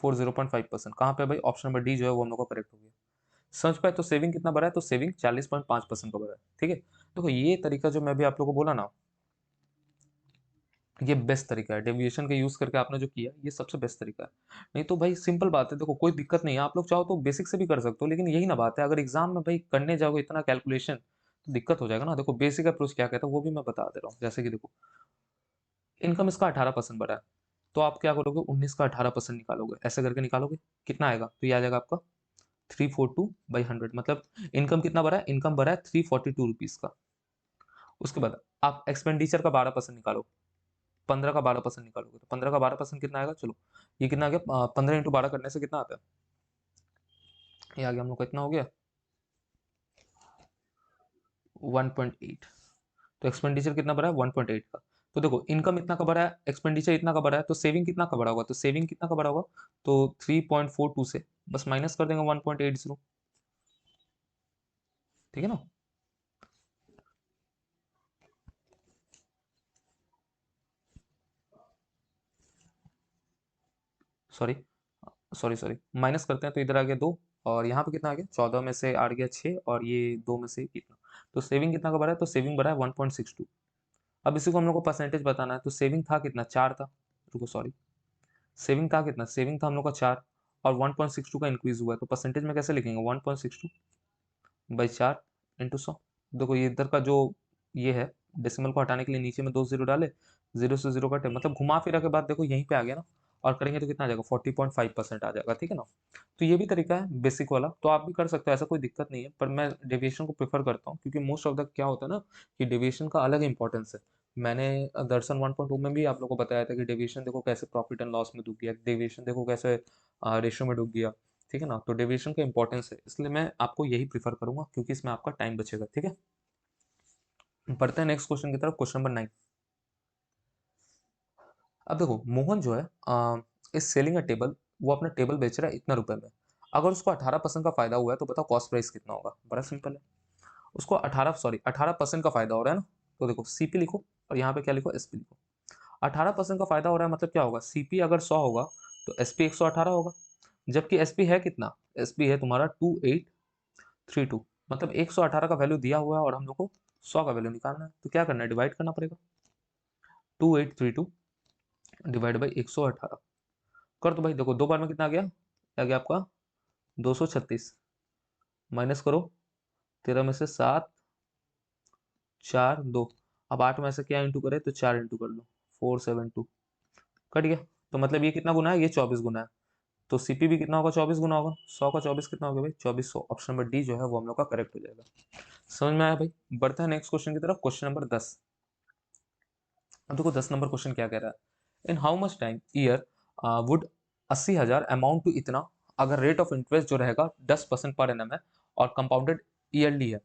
40.5%। कहाँ पे भाई, ऑप्शन नंबर डी जो है वो हम लोग का करेक्ट हो गया। समझ पाए? तो सेविंग कितना बढ़ा है, तो सेविंग 40.5% का बढ़ा है। ठीक है, देखो ये तरीका जो मैं भी आप लोगों को बोला ना, ये बेस्ट तरीका है। डेविएशन का यूज करके आपने जो किया, ये सबसे बेस्ट तरीका है। नहीं तो भाई सिंपल बात है, देखो कोई दिक्कत नहीं है, आप लोग चाहो तो बेसिक से भी कर सकते हो, लेकिन यही ना बात है, अगर एग्जाम में भाई करने जाओगे इतना कैलकुलेशन तो दिक्कत हो जाएगा ना। देखो बेसिक अप्रोच क्या कहता है वो भी मैं बता दे रहा हूँ। जैसे कि देखो इनकम इसका 18% बढ़ा है, तो आप क्या करोगे, 19 का 18% निकालोगे, ऐसे करके निकालोगे, कितना आएगा, तो ये आ जाएगा आपका 342/100। मतलब इनकम कितना बढ़ा है, इनकम बढ़ा है 342 रुपीज का। उसके बाद आप एक्सपेंडिचर का 12% निकालो, 15 का 12% निकालोगे, तो 15 का 12% कितना आएगा, चलो ये कितना आ गया, 15 इंटू 12 करने से कितना आता है, ये आ गया हम लोग का, इतना हो गया 1.8। तो एक्सपेंडिचर कितना बढ़ा है, 1.8 का। तो देखो इनकम इतना का बढ़ा है, एक्सपेंडिचर इतना का बढ़ा है, तो सेविंग कितना का बढ़ा होगा, तो सेविंग कितना का बढ़ा होगा, तो 3.42 से बस माइनस कर देंगे 1.80। ठीक है ना। सॉरी, सॉरी सॉरी, माइनस करते हैं तो इधर आ गया 2, और यहाँ पे कितना आ गया, 14 में से आ गया 6, और ये 2 में से कितना। तो सेविंग कितना का बढ़ा है, तो सेविंग बढ़ा है 1.62। अब इसी को हम लोग को परसेंटेज बताना है, तो सेविंग था कितना, 4 था, रुको सॉरी, सेविंग था कितना, सेविंग था हम लोग का 4, और 1.62 का इंक्रीज हुआ है, तो परसेंटेज में कैसे लिखेंगे, 1.62/4 इंटू 100। देखो ये इधर का जो ये है, डेसिमल को हटाने के लिए नीचे में 2 जीरो डाले, जीरो से जीरो कटे, मतलब घुमा फिरा के बाद देखो यहीं पे आ गया ना, और करेंगे तो कितना आ जाएगा, 40.5% आ जाएगा। ठीक है ना। तो ये भी तरीका है बेसिक वाला, तो आप भी कर सकते हो, ऐसा कोई दिक्कत नहीं है, पर मैं डेविएशन को प्रेफर करता हूँ, क्योंकि मोस्ट ऑफ द क्या होता है ना कि डेविएशन का अलग इंपॉर्टेंस है। मैंने दर्शन 1.2 में भी आप लोगों को बताया था कि डेविएशन देखो कैसे प्रॉफिट एंड लॉस में डूब गया, डेविएशन देखो कैसे रेशियो में डूब गया। ठीक है ना, तो डेविएशन का इंपॉर्टेंस है, इसलिए मैं आपको यही प्रीफर करूंगा, क्योंकि इसमें आपका टाइम बचेगा। ठीक है, बढ़ते हैं नेक्स्ट क्वेश्चन की तरफ, क्वेश्चन नंबर 9। अब देखो मोहन जो है इस सेलिंग अ टेबल, वो अपना टेबल बेच रहा है इतना रुपए में। अगर उसको 18% का फायदा हुआ है, तो बताओ कॉस्ट प्राइस कितना होगा। बड़ा सिंपल है, उसको 18% का फायदा हो रहा है ना, तो देखो सीपी लिखो, और यहाँ पे क्या लिखो, एसपी लिखो। 18% का फायदा हो रहा है, मतलब क्या होगा, सीपी अगर 100 होगा तो एसपी 118 होगा। जबकि एसपी है कितना, एसपी है तुम्हारा 2832, मतलब 118 का वैल्यू दिया हुआ है, और हम लोग को 100 का वैल्यू निकालना है, तो क्या करना है, डिवाइड करना पड़ेगा। 2832 डिवाइड बाई 118 कर दो भाई। देखो दो बार में कितना आ गया, आ गया आपका 236। माइनस करो, 13 में से 7, 4, 2। अब 8 में से क्या इंटू करे, तो 4 इंटू कर लो, 472 कट गया। तो मतलब ये कितना गुना है, ये 24 गुना है। तो सीपी भी कितना होगा, 24 गुना होगा। 100 का 24 कितना होगा भाई, 2400। ऑप्शन नंबर डी जो है वो हम लोग का करेक्ट हो जाएगा। समझ में आया भाई। बढ़ते हैं नेक्स्ट क्वेश्चन की तरफ, क्वेश्चन नंबर 10। अब देखो 10 नंबर क्वेश्चन क्या कह रहा है, in how much time year would 80,000 amount to इतना, अगर रेट ऑफ इंटरेस्ट जो रहेगा 10% पर एनम है और कंपाउंडेड ईयरली है।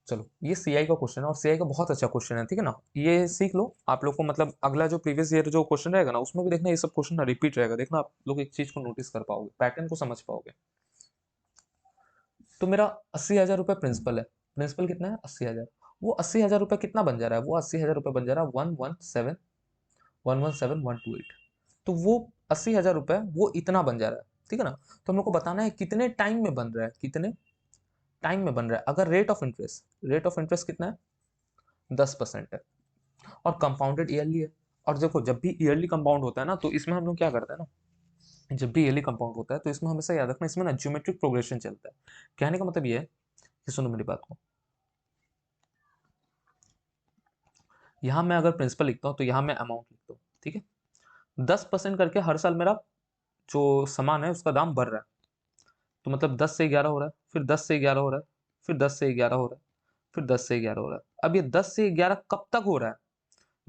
चलो ये सीआई का क्वेश्चन है और सीआई का बहुत अच्छा क्वेश्चन है, ठीक है ना। ये सीख लो आप लोग को, मतलब अगला जो प्रीवियस ईयर जो क्वेश्चन रहेगा ना उसमें भी देखना ये सब क्वेश्चन ना रिपीट रहेगा, देखना आप लोग एक चीज को नोटिस कर पाओगे, पैटर्न को समझ पाओगे। तो मेरा 80,000 रुपये प्रिंसिपल है, प्रिंसिपल कितना है 80,000। वो 80,000 रुपये कितना बन जा रहा है, वो 80,000 रुपये बन जा रहा है 117,117,128। तो वो 80,000 रुपये वो इतना बन जा रहा है, ठीक है ना। तो हम लोग को बताना है कितने टाइम में बन रहा है, कितने टाइम में बन रहा है। अगर रेट ऑफ इंटरेस्ट कितना है, 10% है और कंपाउंडेड ईयरली है। और देखो जब भी ईयरली कंपाउंड होता है ना तो इसमें हम लोग क्या करते हैं ना, जब भी ईयरली कंपाउंड होता है तो इसमें हमेशा याद रखना, इसमें ना ज्योमेट्रिक प्रोग्रेशन चलता है। कहने का मतलब ये है कि सुनो मेरी बात को, यहां मैं अगर प्रिंसिपल लिखता हूं तो यहां मैं अमाउंट लिखता हूं, ठीक है। 10% करके हर साल मेरा जो सामान है उसका दाम बढ़ रहा है। तो मतलब 10 से 11 हो रहा है, फिर 10 से 11 हो रहा है, फिर 10 से 11 हो रहा है, फिर 10 से 11 हो रहा है। अब ये 10 से 11 कब तक हो रहा है,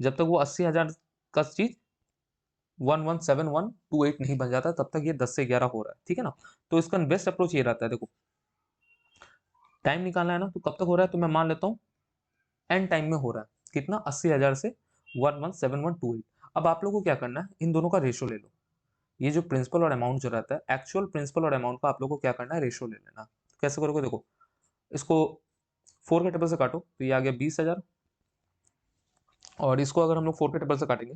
जब तक वो 80,000 का चीज 117,128 नहीं बन जाता तब तक ये 10 से 11 हो रहा है, ठीक है ना। तो इसका बेस्ट अप्रोच ये रहता है, देखो टाइम निकालना है ना तो कब तक हो रहा है, तो मैं मान लेता हूँ एन टाइम में हो रहा है। कितना, 80,000 से 117,128। अब आप लोगों को क्या करना है, इन दोनों का रेशो ले लो। ये जो प्रिंसिपल और अमाउंट जो रहता है, एक्चुअल प्रिंसिपल और अमाउंट का आप लोगों को क्या करना है, रेशो ले लेना। कैसे करोगे, देखो इसको 4 के टेबल से काटो तो ये आ गया 20,000, और इसको अगर हम लोग 4 के टेबल से काटेंगे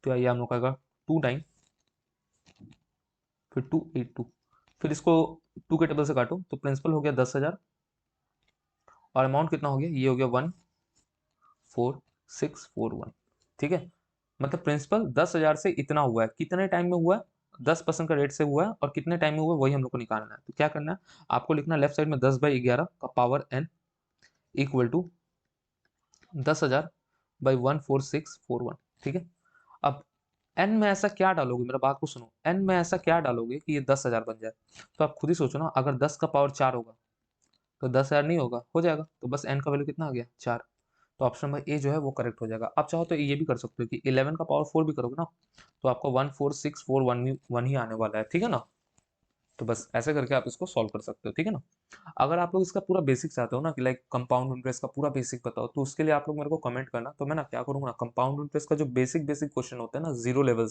तो ये हम लोग का आएगा 2 9, फिर 282, फिर इसको 2 के टेबल से काटो तो प्रिंसिपल हो गया 10,000 और अमाउंट कितना हो गया, ये हो गया 14641, ठीक है। मतलब प्रिंसिपल 10,000 से इतना हुआ है, कितने टाइम में हुआ है, 10% का रेट से हुआ है, और कितने टाइम में हुआ है वही हम लोग को निकालना है। तो क्या करना है, आपको लिखना लेफ्ट साइड में 10/11 का पावर n इक्वल टू 10,000/14641, ठीक है। अब n में ऐसा क्या डालोगे, मेरा बात को सुनो, n में ऐसा क्या डालोगे कि ये 10,000 बन जाए। तो आप खुद ही सोचो ना, अगर 10 का पावर 4 होगा तो 10,000 नहीं होगा, हो जाएगा। तो बस n का वैल्यू कितना आ गया, 4। तो ऑप्शन नंबर ए जो है वो करेक्ट हो जाएगा। आप चाहो तो ये भी कर सकते हो कि 11 का पावर 4 भी करोगे ना तो आपको 14641 ही आने वाला है, ठीक है ना। तो बस ऐसे करके आप इसको सॉल्व कर सकते हो, ठीक है ना। अगर आप लोग इसका पूरा बेसिक चाहते हो ना कि लाइक कंपाउंड इंटरेस्ट का पूरा बेसिक बताओ, तो उसके लिए आप लोग मेरे को कमेंट करना, तो मैं ना क्या करूंगा ना, कंपाउंड इंटरेस्ट का जो बेसिक बेसिक क्वेश्चन होता है ना, जीरो लेवल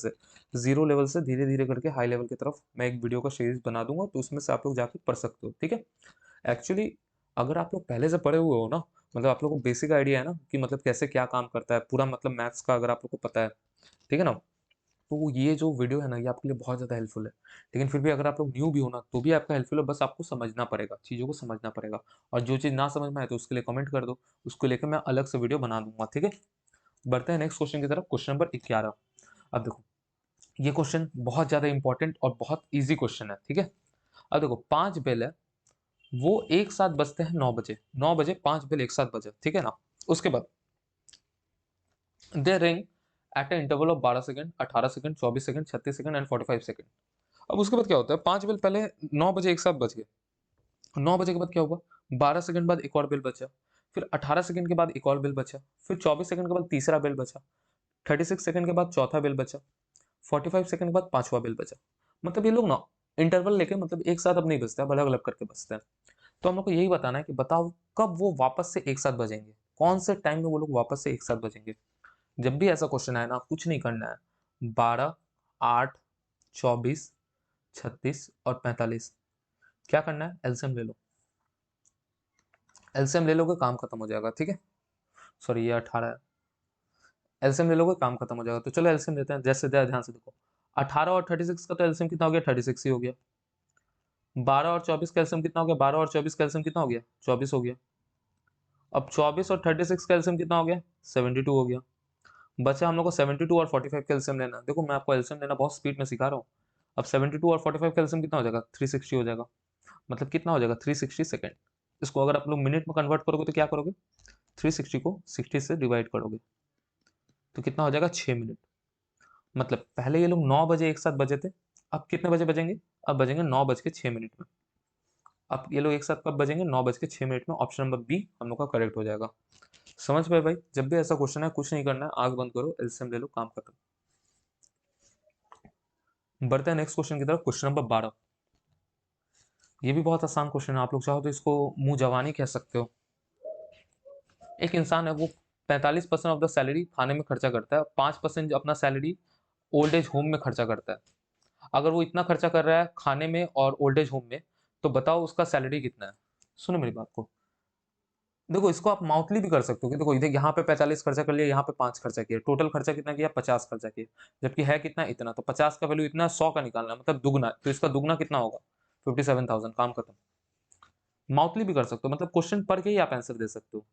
से धीरे धीरे करके हाई लेवल की तरफ मैं एक वीडियो का सीरीज बना दूंगा, तो उसमें से आप लोग जाके पढ़ सकते हो, ठीक है। एक्चुअली अगर आप लोग पहले से पढ़े हुए हो ना, मतलब आप लोग को बेसिक आइडिया है ना कि मतलब कैसे क्या काम करता है पूरा, मतलब मैथ्स का अगर आप लोग को पता है, ठीक है ना, तो ये जो वीडियो है ना ये आपके लिए बहुत ज़्यादा हेल्पफुल है। लेकिन फिर भी अगर आप लोग न्यू भी हो ना तो भी आपका हेल्पफुल है, बस आपको समझना पड़ेगा, चीज़ों को समझना पड़ेगा। और जो चीज़ ना समझ में आए तो उसके लिए कमेंट कर दो, उसको लेकर मैं अलग से वीडियो बना दूंगा, ठीक है। बढ़ते हैं नेक्स्ट क्वेश्चन की तरफ, क्वेश्चन नंबर 11। अब देखो ये क्वेश्चन बहुत ज़्यादा इंपॉर्टेंट और बहुत ईजी क्वेश्चन है, ठीक है। अब देखो 5 बेल है, वो एक साथ बजते हैं 9 बजे, 9 बजे 5 बेल एक साथ बजे, ठीक है ना। उसके बाद they ring at a interval of 12 second, 18 second, 24 second, 36 second and 45 second. अब उसके बाद क्या होता है, 5 बेल पहले 9 बजे एक साथ बज गए, 9 बजे के बाद क्या हुआ, 12 सेकंड बाद एक और बेल बचा, फिर 18 सेकंड के बाद एक और बेल बचा, फिर 24 सेकंड के बाद तीसरा बेल बचा, 36 सेकंड के बाद चौथा बेल बचा, 45 सेकंड के बाद पांचवा बेल बचा। मतलब ये लोग ना इंटरवल लेके मतलब एक साथ अब नहीं बजते, अब अलग अलग करके बजते हैं। तो हम लोग को यही बताना है कि बताओ कब वो वापस से एक साथ बजेंगे, कौन से टाइम में वो लोग वापस से एक साथ बजेंगे। जब भी ऐसा क्वेश्चन आए ना कुछ नहीं करना है, 12, 8, 24, 36 और 45 क्या करना है, एलसीएम ले लो, एलसीएम ले लोगे काम खत्म हो जाएगा, ठीक है। सॉरी ये 18 है, एलसीएम ले लोगे काम खत्म हो जाएगा। तो चलो एलसीएम लेते हैं, जैसे ध्यान से देखो, 18 और 36 का तो एलसीएम कितना हो गया, 36 ही हो गया। 12 और 24 का एलसीएम कितना हो गया, 12 और 24 का एलसीएम कितना हो गया, 24 हो गया। अब 24 और 36 का एलसीएम कितना हो गया, 72 हो गया। बचा हम लोग को 72 और 45 का एलसीएम लेना। देखो मैं आपको एलसीएम लेना बहुत स्पीड में सिखा रहा हूँ। अब 72 और 45 का एलसीएम कितना हो जाएगा, 360 हो जाएगा। मतलब कितना हो जाएगा 360 सेकेंड। इसको अगर आप लोग मिनट में कन्वर्ट करोगे तो क्या करोगे, 360 को 60 से डिवाइड करोगे तो कितना हो जाएगा 6 मिनट। मतलब पहले ये लोग 9 बजे एक साथ बजे थे, अब कितने बजे बजेंगे, अब बजेंगे 9 बज के 6 मिनट में। अब ये लोग एक साथ कब बजेंगे, 9 बज के 6 मिनट में। ऑप्शन नंबर बी हम लोग का करेक्ट हो जाएगा। समझ पाए भाई, जब भी ऐसा क्वेश्चन है कुछ नहीं करना है, आंख बंद करो, एलसीएम ले लो, काम खत्म। बढ़ते हैं नेक्स्ट क्वेश्चन की तरफ, क्वेश्चन नंबर 12। ये भी बहुत आसान क्वेश्चन है, आप लोग चाहो तो इसको मुंह जवानी कह सकते हो। एक इंसान है, वो 45% ऑफ द सैलरी खाने में खर्चा करता है, 5% अपना सैलरी ओल्ड एज होम में खर्चा करता है। अगर वो इतना खर्चा कर रहा है खाने में और ओल्ड एज होम में, तो बताओ उसका सैलरी कितना है। सुनो मेरी बात को, देखो इसको आप माउथली भी कर सकते हो कि देखो इधर यहाँ पे 45 खर्चा कर लिया, यहाँ पे 5 खर्चा किया, टोटल खर्चा कितना किया, 50 खर्चा किया, जबकि है कितना, इतना। तो 50 का वैल्यू इतना, 100 का निकालना है, मतलब दुगना, तो इसका दुगना कितना होगा, 57,000। काम खत्म। माउथली भी कर सकते हो, मतलब क्वेश्चन पढ़ के ही आप आंसर दे सकते हो।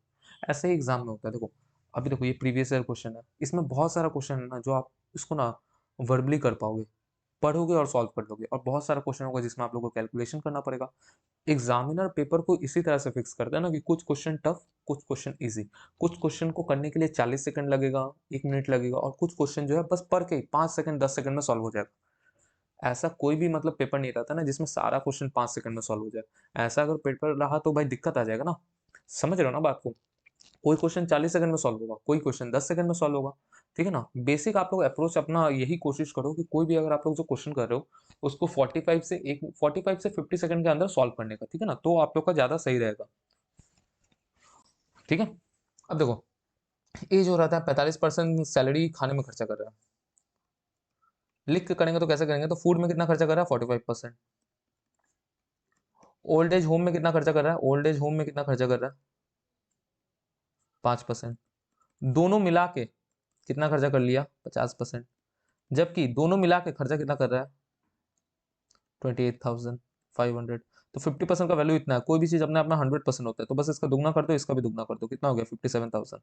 ऐसे ही एग्जाम में होता है। देखो अभी देखो ये प्रीवियस ईयर क्वेश्चन है, इसमें बहुत सारा क्वेश्चन है ना जो आप इसको ना वर्बली कर पाओगे, पढ़ोगे और सॉल्व कर लोगे। और बहुत सारा क्वेश्चन होगा जिसमें आप लोगों को कैलकुलेशन करना पड़ेगा। एग्जामिनर पेपर को इसी तरह से फिक्स करता है ना कि कुछ क्वेश्चन टफ, कुछ क्वेश्चन इजी। कुछ क्वेश्चन को करने के लिए 40 सेकंड लगेगा, 1 मिनट लगेगा, और कुछ क्वेश्चन जो है बस पढ़ के 5 सेकंड 10 सेकंड में सॉल्व हो जाएगा। ऐसा कोई भी मतलब पेपर नहीं रहता ना जिसमें सारा क्वेश्चन 5 सेकंड में सॉल्व हो जाए। ऐसा अगर पेपर रहा तो भाई दिक्कत आ जाएगा ना। समझ रहे हो ना बात को। कोई क्वेश्चन 40 सेकंड में सॉल्व होगा, कोई क्वेश्चन 10 सेकंड में सॉल्व होगा। ठीक है ना। बेसिक आप लोग अप्रोच अपना यही कोशिश करो कि कोई भी अगर आप लोग जो क्वेश्चन कर रहे हो उसको 45 से 50 सेकंड के अंदर सॉल्व करने का। ठीक है ना, तो आप लोग का ज्यादा सही रहेगा। ठीक है। अब देखो ये जो रहता है 45% सैलरी खाने में खर्चा कर रहा है, लिख के करेंगे तो कैसे करेंगे, तो फूड में कितना खर्चा कर रहा है, 45%। ओल्ड एज होम में कितना खर्चा कर रहा है, ओल्ड एज होम में कितना खर्चा कर रहा है, 5%। दोनों मिला के कितना खर्चा कर लिया, 50%। जबकि दोनों मिला के खर्चा कितना कर रहा है, 28,500। तो 50% का वैल्यू इतना है। कोई भी चीज अपने अपना 100% होता है, तो बस इसका दुगना कर दो, इसका भी दुगना कर दो, कितना हो गया, 57,000।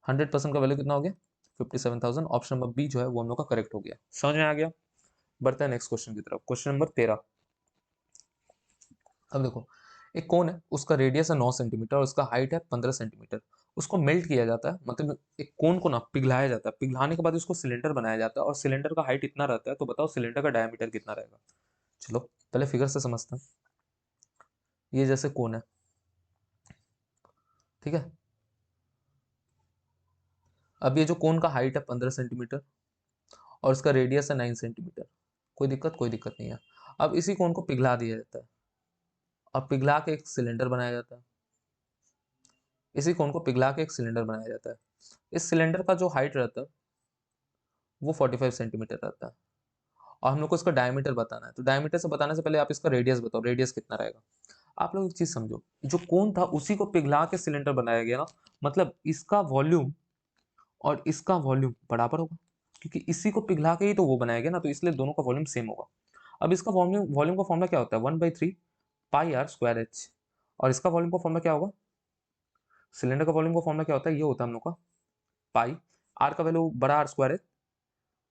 100% का वैल्यू कितना हो गया, 57,000। ऑप्शन नंबर बी जो है वो हम लोग का करेक्ट हो गया। समझ में आ गया। बढ़ते हैं नेक्स्ट क्वेश्चन की तरफ, क्वेश्चन नंबर 13। अब देखो एक कोन है, उसका रेडियस है 9 सेंटीमीटर और उसका हाइट है 15 सेंटीमीटर। उसको मेल्ट किया जाता है, मतलब एक कोन को ना पिघलाया जाता है, पिघलाने के बाद उसको सिलेंडर बनाया जाता है, और सिलेंडर का हाइट इतना रहता है। तो बताओ सिलेंडर का डायमीटर कितना रहेगा। चलो पहले फिगर से समझते हैं। ये जैसे कोन है, ठीक है। अब ये जो कोन का हाइट है 15 सेंटीमीटर और इसका रेडियस है 9 सेंटीमीटर। कोई दिक्कत, कोई दिक्कत नहीं है। अब इसी कोन को पिघला दिया जाता है और पिघला के एक सिलेंडर बनाया जाता है। इसी कोन को पिघला के एक सिलेंडर बनाया जाता है। इस सिलेंडर का जो हाइट रहता है वो 45 सेंटीमीटर रहता है, और हम लोग को इसका डायमीटर बताना है। तो डायमीटर से बताने से पहले आप इसका रेडियस बताओ, रेडियस कितना रहेगा। आप लोग एक चीज समझो, जो कोन था उसी को पिघला के सिलेंडर बनाया गया ना, मतलब इसका वॉल्यूम और इसका वॉल्यूम बराबर होगा, क्योंकि इसी को पिघला के ही तो वो बनाया गया ना, तो इसलिए दोनों का वॉल्यूम सेम होगा। अब इसका वॉल्यूम वॉल्यूम का फॉर्मूला क्या होता है, 1/3 पाई r स्क्वायर h। और इसका वॉल्यूम का फॉर्मूला क्या होगा, सिलेंडर का वॉल्यूम का फॉर्मूला क्या होता है, ये होता है हम लोग का पाई। आर का वैल्यू बड़ा आर स्क्वायर है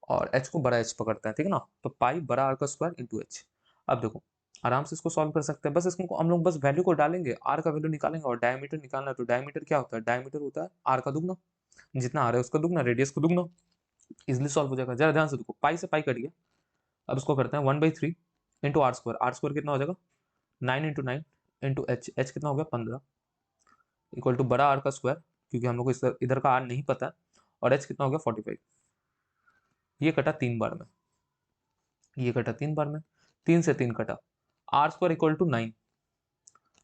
और एच को बड़ा एच पकड़ता है, ठीक है ना। तो पाई बड़ा आर का स्क्वायर इंटू एच। अब देखो आराम से इसको सॉल्व कर सकते हैं। बस इसको हम लोग बस वैल्यू को डालेंगे, आर का वैल्यू निकालेंगे और डायमीटर निकालना है। तो डायमीटर क्या होता है, डायमीटर होता है आर का दुगना, जितना आर है उसका दुगना, रेडियस को दुगना। इजिली सॉल्व हो जाएगा। जरा ध्यान से देखो, पाई से पाई कट गया। अब इसको करते हैं 1/3 into r square. R square कितना हो जाएगा, 9 × 9 इंटू एच। एच कितना हो गया, 15 इक्वल टू बड़ा आर का स्क्वायर, क्योंकि हम लोग को इधर का आर नहीं पता है, और एच कितना हो गया 45। ये कटा 3 बार में, ये कटा 3 बार में, 3 से 3 कटा। R square equal to 9,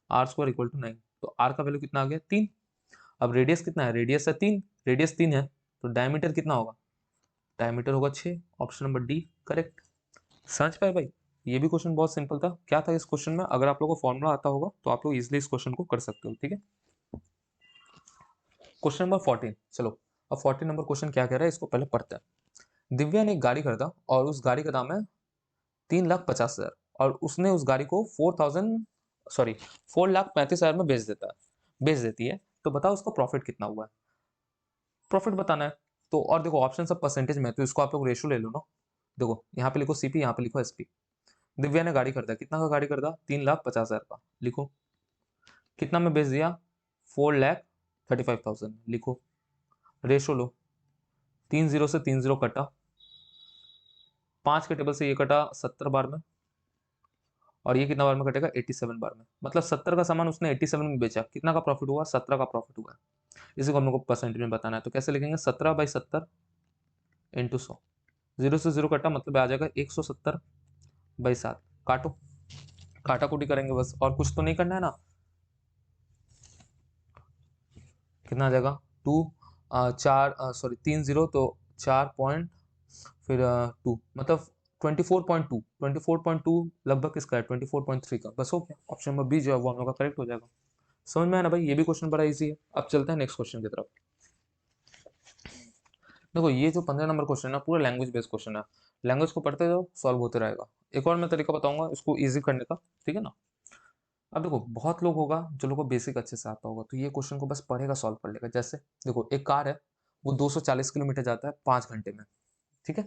r square equal to 9। तो आर का वैल्यू कितना आ गया, 3। अब रेडियस कितना है, रेडियस है 3, रेडियस 3 है। तो डायमीटर कितना होगा, डायमीटर होगा 6। Option number D correct. समझ पाए भाई। ये भी क्वेश्चन बहुत सिंपल था। क्या था इस क्वेश्चन में, अगर आप लोगों को फॉर्मूला आता होगा तो आप लोग इजिली इस क्वेश्चन को कर सकते हो। ठीक है। Question number 14। चलो अब 14 नंबर क्वेश्चन क्या कह रहा है, इसको पहले पढ़ते हैं। दिव्या ने एक गाड़ी खरीदा और उस गाड़ी का दाम है 3,50,000, और उसने उस गाड़ी को 4,35,000 में बेच देती है। तो बताओ उसका प्रॉफिट कितना हुआ है। प्रॉफिट बताना है। तो और देखो ऑप्शन सब परसेंटेज में है, तो इसको आप लोग रेशो ले लो ना। देखो यहाँ पे लिखो सीपी, यहाँ पे लिखो एसपी। दिव्या ने गाड़ी खरीदा, कितना का गाड़ी खरीदा? 3,50,000 का, लिखो। कितना में बेच दिया? 4,35,000, लिखो। रेशो लो, 3 0 से 3 0 कटा, 5 के टेबल से ये कटा 70 बार में, और ये कितना बार में कटेगा? 87 बार में। मतलब 70 का सामान उसने 87 में बेचा, कितना का प्रॉफिट हुआ? 17 का प्रॉफिट हुआ। इसी को हम लोग को परसेंटेज में बताना है, तो कैसे लिखेंगे? 17/70 इंटू 100, 0 से 0 कटा, मतलब आ जाएगा 170/7। काटो, काटा कुटी करेंगे बस, और कुछ तो नहीं करना है ना। कितना आ जाएगा? 3 0 तो 4 पॉइंट, फिर 2, मतलब 24.2 लगभग किसका है? 24.3 का। बस हो गया, ऑप्शन नंबर बी जो है वो हम लोग का करेक्ट हो जाएगा। समझ में आया ना भाई? ये भी क्वेश्चन बड़ा इजी है। अब चलते हैं नेक्स्ट क्वेश्चन की तरफ। देखो ये जो 15 नंबर क्वेश्चन है पूरा लैंग्वेज बेस्ड क्वेश्चन है। लैंग्वेज को पढ़ते जाओ, सॉल्व होते रहेगा। एक और मैं तरीका बताऊंगा इसको इजी करने का, ठीक है ना। अब देखो बहुत लोग होगा जो लोग को बेसिक अच्छे से आता होगा, तो ये क्वेश्चन को बस पढ़ेगा, सॉल्व कर लेगा। जैसे देखो एक कार है, वो 240 किलोमीटर जाता है 5 घंटे में, ठीक है।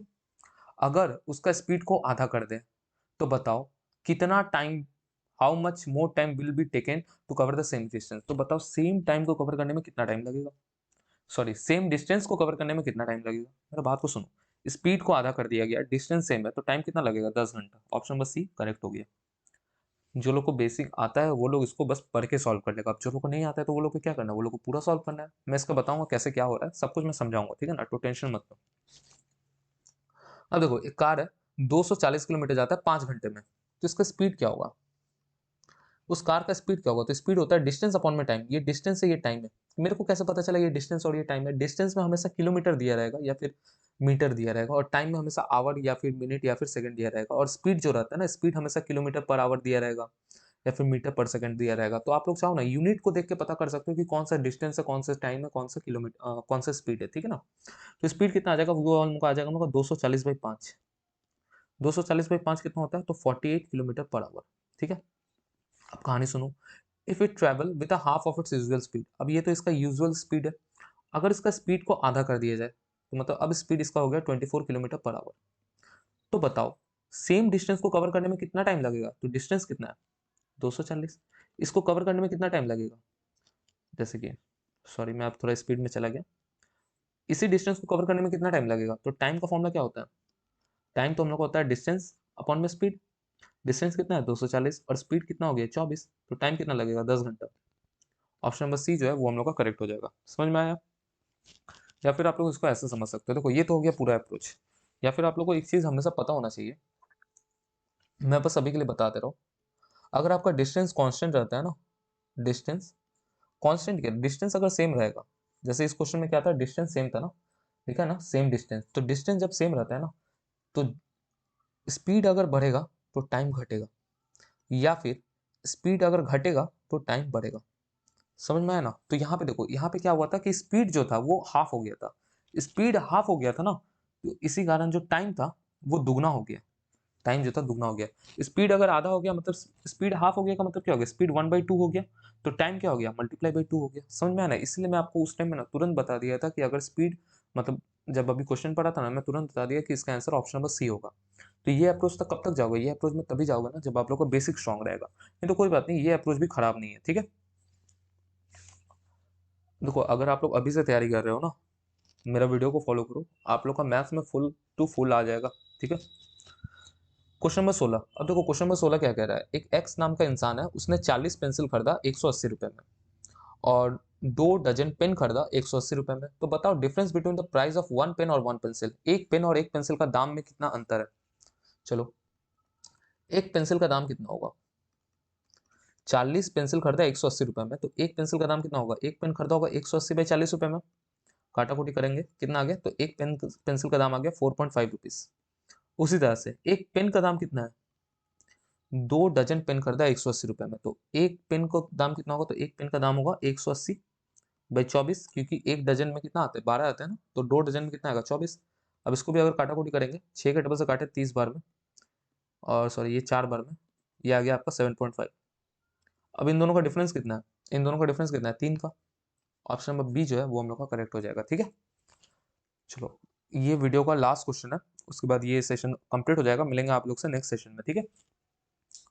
अगर उसका स्पीड को आधा कर दे तो बताओ कितना time, how much more time will be taken to cover the same distance. तो बताओ सेम टाइम को कवर करने में कितना टाइम लगेगा, सॉरी सेम डिस्टेंस को कवर करने में कितना टाइम लगेगा। मेरा बात को सुनो, स्पीड को आधा कर दिया गया, डिस्टेंस सेम है, तो टाइम कितना लगेगा? 10 घंटा। ऑप्शन नंबर सी करेक्ट हो गया। जो लोग को बेसिक आता है वो लोग इसको बस पढ़ के सॉल्व कर लेगा। अब जो लोग को नहीं आता है तो वो लोग को क्या करना है? वो लोग को पूरा सॉल्व करना है। मैं इसका बताऊंगा कैसे क्या हो रहा है, सब कुछ मैं समझाऊंगा, ठीक है ना, तो टेंशन मत लो। अब देखो एक कार है, 240 किलोमीटर जाता है 5 घंटे में, तो इसका स्पीड क्या होगा? उस कार का स्पीड क्या होगा? तो स्पीड होता है डिस्टेंस अपॉन में टाइम। ये डिस्टेंस है, ये टाइम है। मेरे को कैसे पता चला ये डिस्टेंस और ये टाइम है? डिस्टेंस में हमेशा किलोमीटर दिया रहेगा या फिर मीटर दिया रहेगा, और टाइम में हमेशा आवर या फिर मिनट या फिर सेकंड दिया रहेगा। और स्पीड जो रहता है ना, स्पीड हमेशा किलोमीटर पर आवर दिया रहेगा या फिर मीटर पर सेकंड दिया रहेगा। तो आप लोग चाहो ना यूनिट को देख के पता कर सकते हो कि कौन सा डिस्टेंस है, कौन सा टाइम है, कौन सा किलोमीटर, कौन सा स्पीड है, ठीक है ना। तो स्पीड कितना आ जाएगा? वो हमको आ जाएगा हम लोग का 240/5। 240/5 कितना होता है? तो 48 किलोमीटर पर आवर, ठीक है। अब कहानी सुनो। If it travel with half of its usual speed, अब ये तो इसका यूजुअल स्पीड है, अगर इसका स्पीड को आधा कर दिया जाए तो मतलब अब स्पीड इसका हो गया 24 किलोमीटर पर आवर। तो बताओ सेम डिस्टेंस को कवर करने में कितना टाइम लगेगा? तो डिस्टेंस कितना है? 240। इसको कवर करने में कितना टाइम लगेगा? जैसे कि, सॉरी मैं अब थोड़ा स्पीड में चला गया। इसी डिस्टेंस को कवर करने में कितना टाइम लगेगा? तो टाइम का फॉर्मूला क्या होता है? टाइम तो हम लोग को होता है डिस्टेंस अपॉन में स्पीड। डिस्टेंस कितना है? 240, और स्पीड कितना हो गया? 24। तो टाइम कितना लगेगा? 10 घंटा। ऑप्शन नंबर सी जो है वो हम लोग का करेक्ट हो जाएगा। समझ में आया? या फिर आप लोग इसको ऐसे समझ सकते हो, देखो ये तो हो गया पूरा अप्रोच। या फिर आप लोग को एक चीज हमेशा पता होना चाहिए, मैं बस अभी के लिए बता दे रहा हूँ। अगर आपका डिस्टेंस कांस्टेंट रहता है ना, डिस्टेंस कांस्टेंट क्या, डिस्टेंस अगर सेम रहेगा, जैसे इस क्वेश्चन में क्या था, डिस्टेंस सेम था ना, ठीक है ना, सेम डिस्टेंस। तो डिस्टेंस जब सेम रहता है ना, तो स्पीड अगर बढ़ेगा तो टाइम घटेगा, या फिर स्पीड अगर घटेगा तो टाइम बढ़ेगा। समझ में आया ना? तो यहाँ पे देखो, यहाँ पे क्या हुआ था कि स्पीड जो था वो हाफ हो गया था। स्पीड हाफ हो गया था ना, तो इसी कारण जो टाइम था वो दुगना हो गया। टाइम जो था दुगना हो गया। स्पीड अगर आधा हो गया, मतलब स्पीड हाफ हो गया का मतलब क्या हो गया? स्पीड 1/2 हो गया, तो टाइम क्या हो गया? ×2 हो गया। समझ में आया ना? इसलिए मैं आपको उस टाइम में ना तुरंत बता दिया था कि अगर स्पीड, मतलब जब अभी क्वेश्चन पढ़ा था ना, मैं तुरंत बता दिया कि इसका आंसर ऑप्शन नंबर सी होगा। तो ये अप्रोच तक कब तक जाओगे? ये अप्रोच में तभी जाओगे ना जब आप लोग का बेसिक स्ट्रांग रहेगा। नहीं तो कोई बात नहीं, ये अप्रोच भी खराब नहीं है, ठीक है। देखो अगर आप लोग अभी से तैयारी कर रहे हो ना, मेरा वीडियो को फॉलो करो, आप लोग का मैथ्स में फुल टू फुल आ जाएगा, ठीक है। Question number 16। अब देखो क्वेश्चन नंबर 16 क्या कह रहा है, एक एक्स नाम का इंसान है, उसने 40 पेंसिल खरीदा 180 रुपए में, और 2 डजन पेन खरीदा 180 रुपए में। तो बताओ difference between the price of one pen और वन पेंसिल। एक पेन और एक पेंसिल का दाम में कितना अंतर है? चलो, एक पेंसिल का दाम कितना होगा? 40 पेंसिल खरीदा 180 रुपए में, तो एक पेंसिल का दाम कितना होगा? एक पेन खरीदा होगा 180/40 रुपए में, काटाकुटी करेंगे कितना आ गया? तो एक पेंसिल का दाम आ गया 4.5 रुपीज। उसी तरह से एक पेन का दाम कितना है? 2 डजन पेन खरीदा 180 रुपए में, तो एक पेन का दाम कितना होगा? तो एक पेन का दाम होगा 180/24, क्योंकि एक डजन में कितना आता है? 12 आता है ना, तो 2 डजन में कितना आएगा? 24। अब इसको भी अगर काटाकुटी करेंगे, 6 के टेबल से काटे 30 बार में, और सॉरी ये 4 बार में, ये आ गया आपका 7.5। अब इन दोनों का डिफरेंस कितना है? इन दोनों का डिफरेंस कितना है? 3 का। ऑप्शन नंबर बी जो है वो हम लोग का करेक्ट हो जाएगा, ठीक है। चलो, ये वीडियो का लास्ट क्वेश्चन है, उसके बाद ये सेशन कंप्लीट हो जाएगा। मिलेंगे आप लोग से नेक्स्ट सेशन में, ठीक है।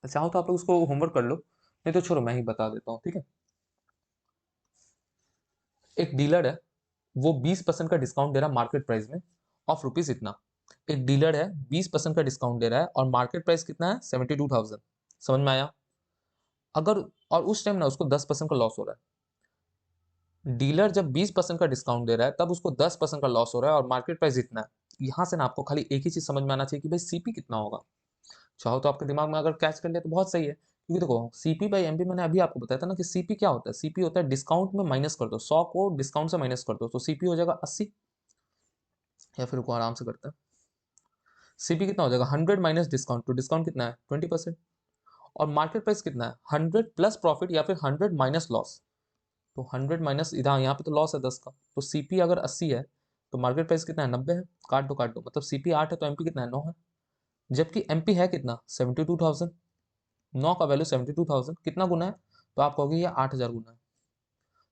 चाहो तो आप लोग उसको होमवर्क कर लो, नहीं तो छोड़ो मैं ही बता देता हूँ, ठीक है। एक डीलर है, वो 20% का डिस्काउंट दे रहा है मार्केट प्राइस में ऑफ रुपीज इतना। एक डीलर है 20% का डिस्काउंट दे रहा है और मार्केट प्राइस कितना है 72,000। समझ में आया? अगर और उस टाइम ना उसको 10% का लॉस हो रहा है। डीलर जब 20% का डिस्काउंट दे रहा है तब उसको 10% का लॉस हो रहा है और मार्केट प्राइस इतना है। यहां से ना आपको खाली एक ही चीज समझ में आना चाहिए कि भाई सीपी कितना होगा। चाहो तो आपके दिमाग में अगर कैच कर लिया तो बहुत सही है, क्योंकि देखो सीपी बाई एमपी मैंने अभी आपको बताया था ना कि सीपी क्या होता है। सीपी होता है डिस्काउंट में माइनस कर दो, 100 को डिस्काउंट से माइनस कर दो तो सीपी हो जाएगा 80। या फिर को आराम से करते हैं, सीपी कितना हो जाएगा 100 माइनस डिस्काउंट, तो डिस्काउंट कितना है 20%। और मार्केट प्राइस कितना है 100 प्लस प्रॉफिट या फिर 100 माइनस लॉस। तो 100 माइनस इधर यहाँ पे तो लॉस है 10 का, तो सीपी अगर 80 है तो मार्केट प्राइस कितना है 90 है। काट दो मतलब सीपी 8 है तो एमपी कितना है 9 है। जबकि एमपी है कितना 72,000। 9 का वैल्यू 72,000 कितना गुना है, तो आप कहोगे ये 8,000 गुना है।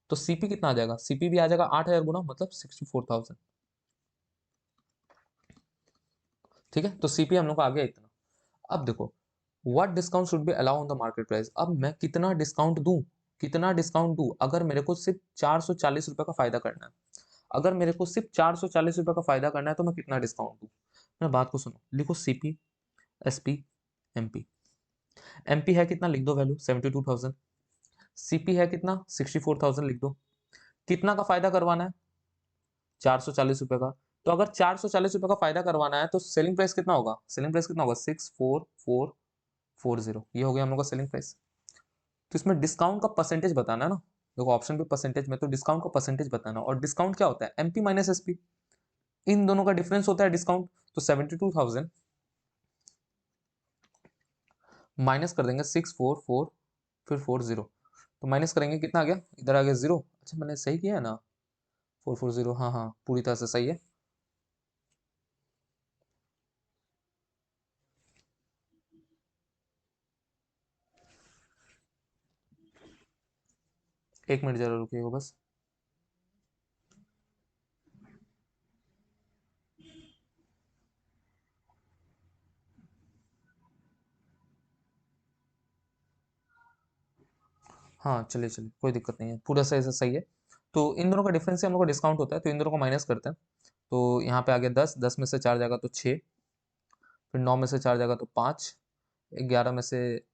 तो सीपी कितना आ जाएगा, सीपी भी आ जाएगा 8,000 गुना मतलब 64,000। ठीक है, तो सीपी हम लोग का आ गया इतना। अब देखो what discount should be allow on the market price. अब मैं कितना डिस्काउंट दूं, कितना डिस्काउंट दूं अगर मेरे को सिर्फ 440 रुपए का फायदा करना है। अगर मेरे को सिर्फ 440 रुपए का फायदा करना है तो मैं कितना डिस्काउंट दूं। मेरा बात को सुनो, लिखो सीपी, एसपी, एमपी। एमपी है कितना लिख दो वैल्यू 72,000। सीपी है कितना 64,000 लिख दो। कितना का फायदा करवाना है 440 रुपए का। तो अगर 440 रुपए का फायदा करवाना है तो सेलिंग प्राइस कितना होगा, सेलिंग प्राइस कितना होगा 64440। ये हो गया हम लोग का सेलिंग प्राइस। तो इसमें डिस्काउंट का परसेंटेज बताना है ना। देखो ऑप्शन पे परसेंटेज में तो डिस्काउंट का परसेंटेज बताना, और डिस्काउंट क्या होता है एमपी माइनस एसपी, इन दोनों का डिफरेंस होता है डिस्काउंट। तो 72,000 माइनस कर देंगे 644 फिर 40, तो माइनस करेंगे कितना आ गया, इधर आ गया 0। अच्छा मैंने सही किया है ना, 440, हाँ हाँ पूरी तरह से सही है। एक मिनट जरा रुकिएगा बस। हाँ चलिए चलिए कोई दिक्कत नहीं है, पूरा सही से सही है। तो इन दोनों का डिफरेंस से हम लोग का डिस्काउंट होता है, तो इन दोनों को माइनस करते हैं। तो यहाँ पे आ गया 10, 10 में से 4 जाएगा तो 6, फिर 9 में से 4 जाएगा तो 5, 11 में से,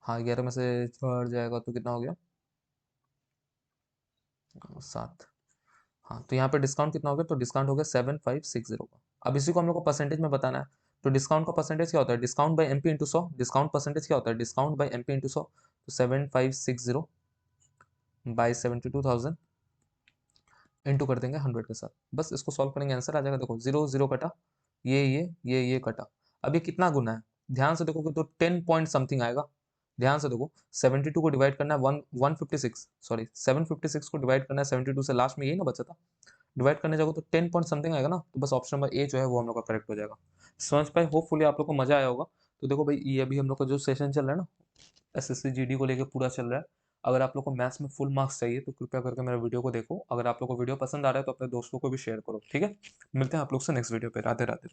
हाँ 11 में से 4 जाएगा तो कितना हो गया 7। हाँ तो यहाँ पे डिस्काउंट कितना हो गया, तो डिस्काउंट हो गया 7560 का। अब इसी को हम लोग को परसेंटेज में बताना है। तो डिस्काउंट का परसेंटेज क्या होता है, discount by MP into 100। Discount percentage क्या होता है, डिस्काउंट बाई एमपी इंटू 100। तो 7560 बाई 72,000 इंटू कर देंगे 100 के साथ। बस इसको सॉल्व करेंगे आंसर आ जाएगा। देखो 0 0 कटा, ये कटा। अब ये कितना गुना है, ध्यान से देखोगे तो 10 पॉइंट समथिंग आएगा। ध्यान से देखो 72 को डिवाइड करना है 156, सॉरी 756 को डिवाइड करना है 72 से, लास्ट में यही ना बचा था। डिवाइड करने जाओगे तो 10 पॉइंट समथिंग आएगा ना, तो बस ऑप्शन नंबर ए जो है वो हम लोग का करेक्ट हो जाएगा। समझ पाए, होपफुली आप लोग को मजा आया होगा। तो देखो भाई ये अभी हम लोग का जो सेशन चल रहा है ना एसएससी जीडी को लेके पूरा चल रहा है। अगर आप लोग को मैथ्स में फुल मार्क्स चाहिए तो कृपया करके मेरा वीडियो को देखो। अगर आप लोग को वीडियो पसंद आ रहा है तो अपने दोस्तों को भी शेयर करो, ठीक है। मिलते हैं आप लोग से नेक्स्ट वीडियो पे। राधे राधे।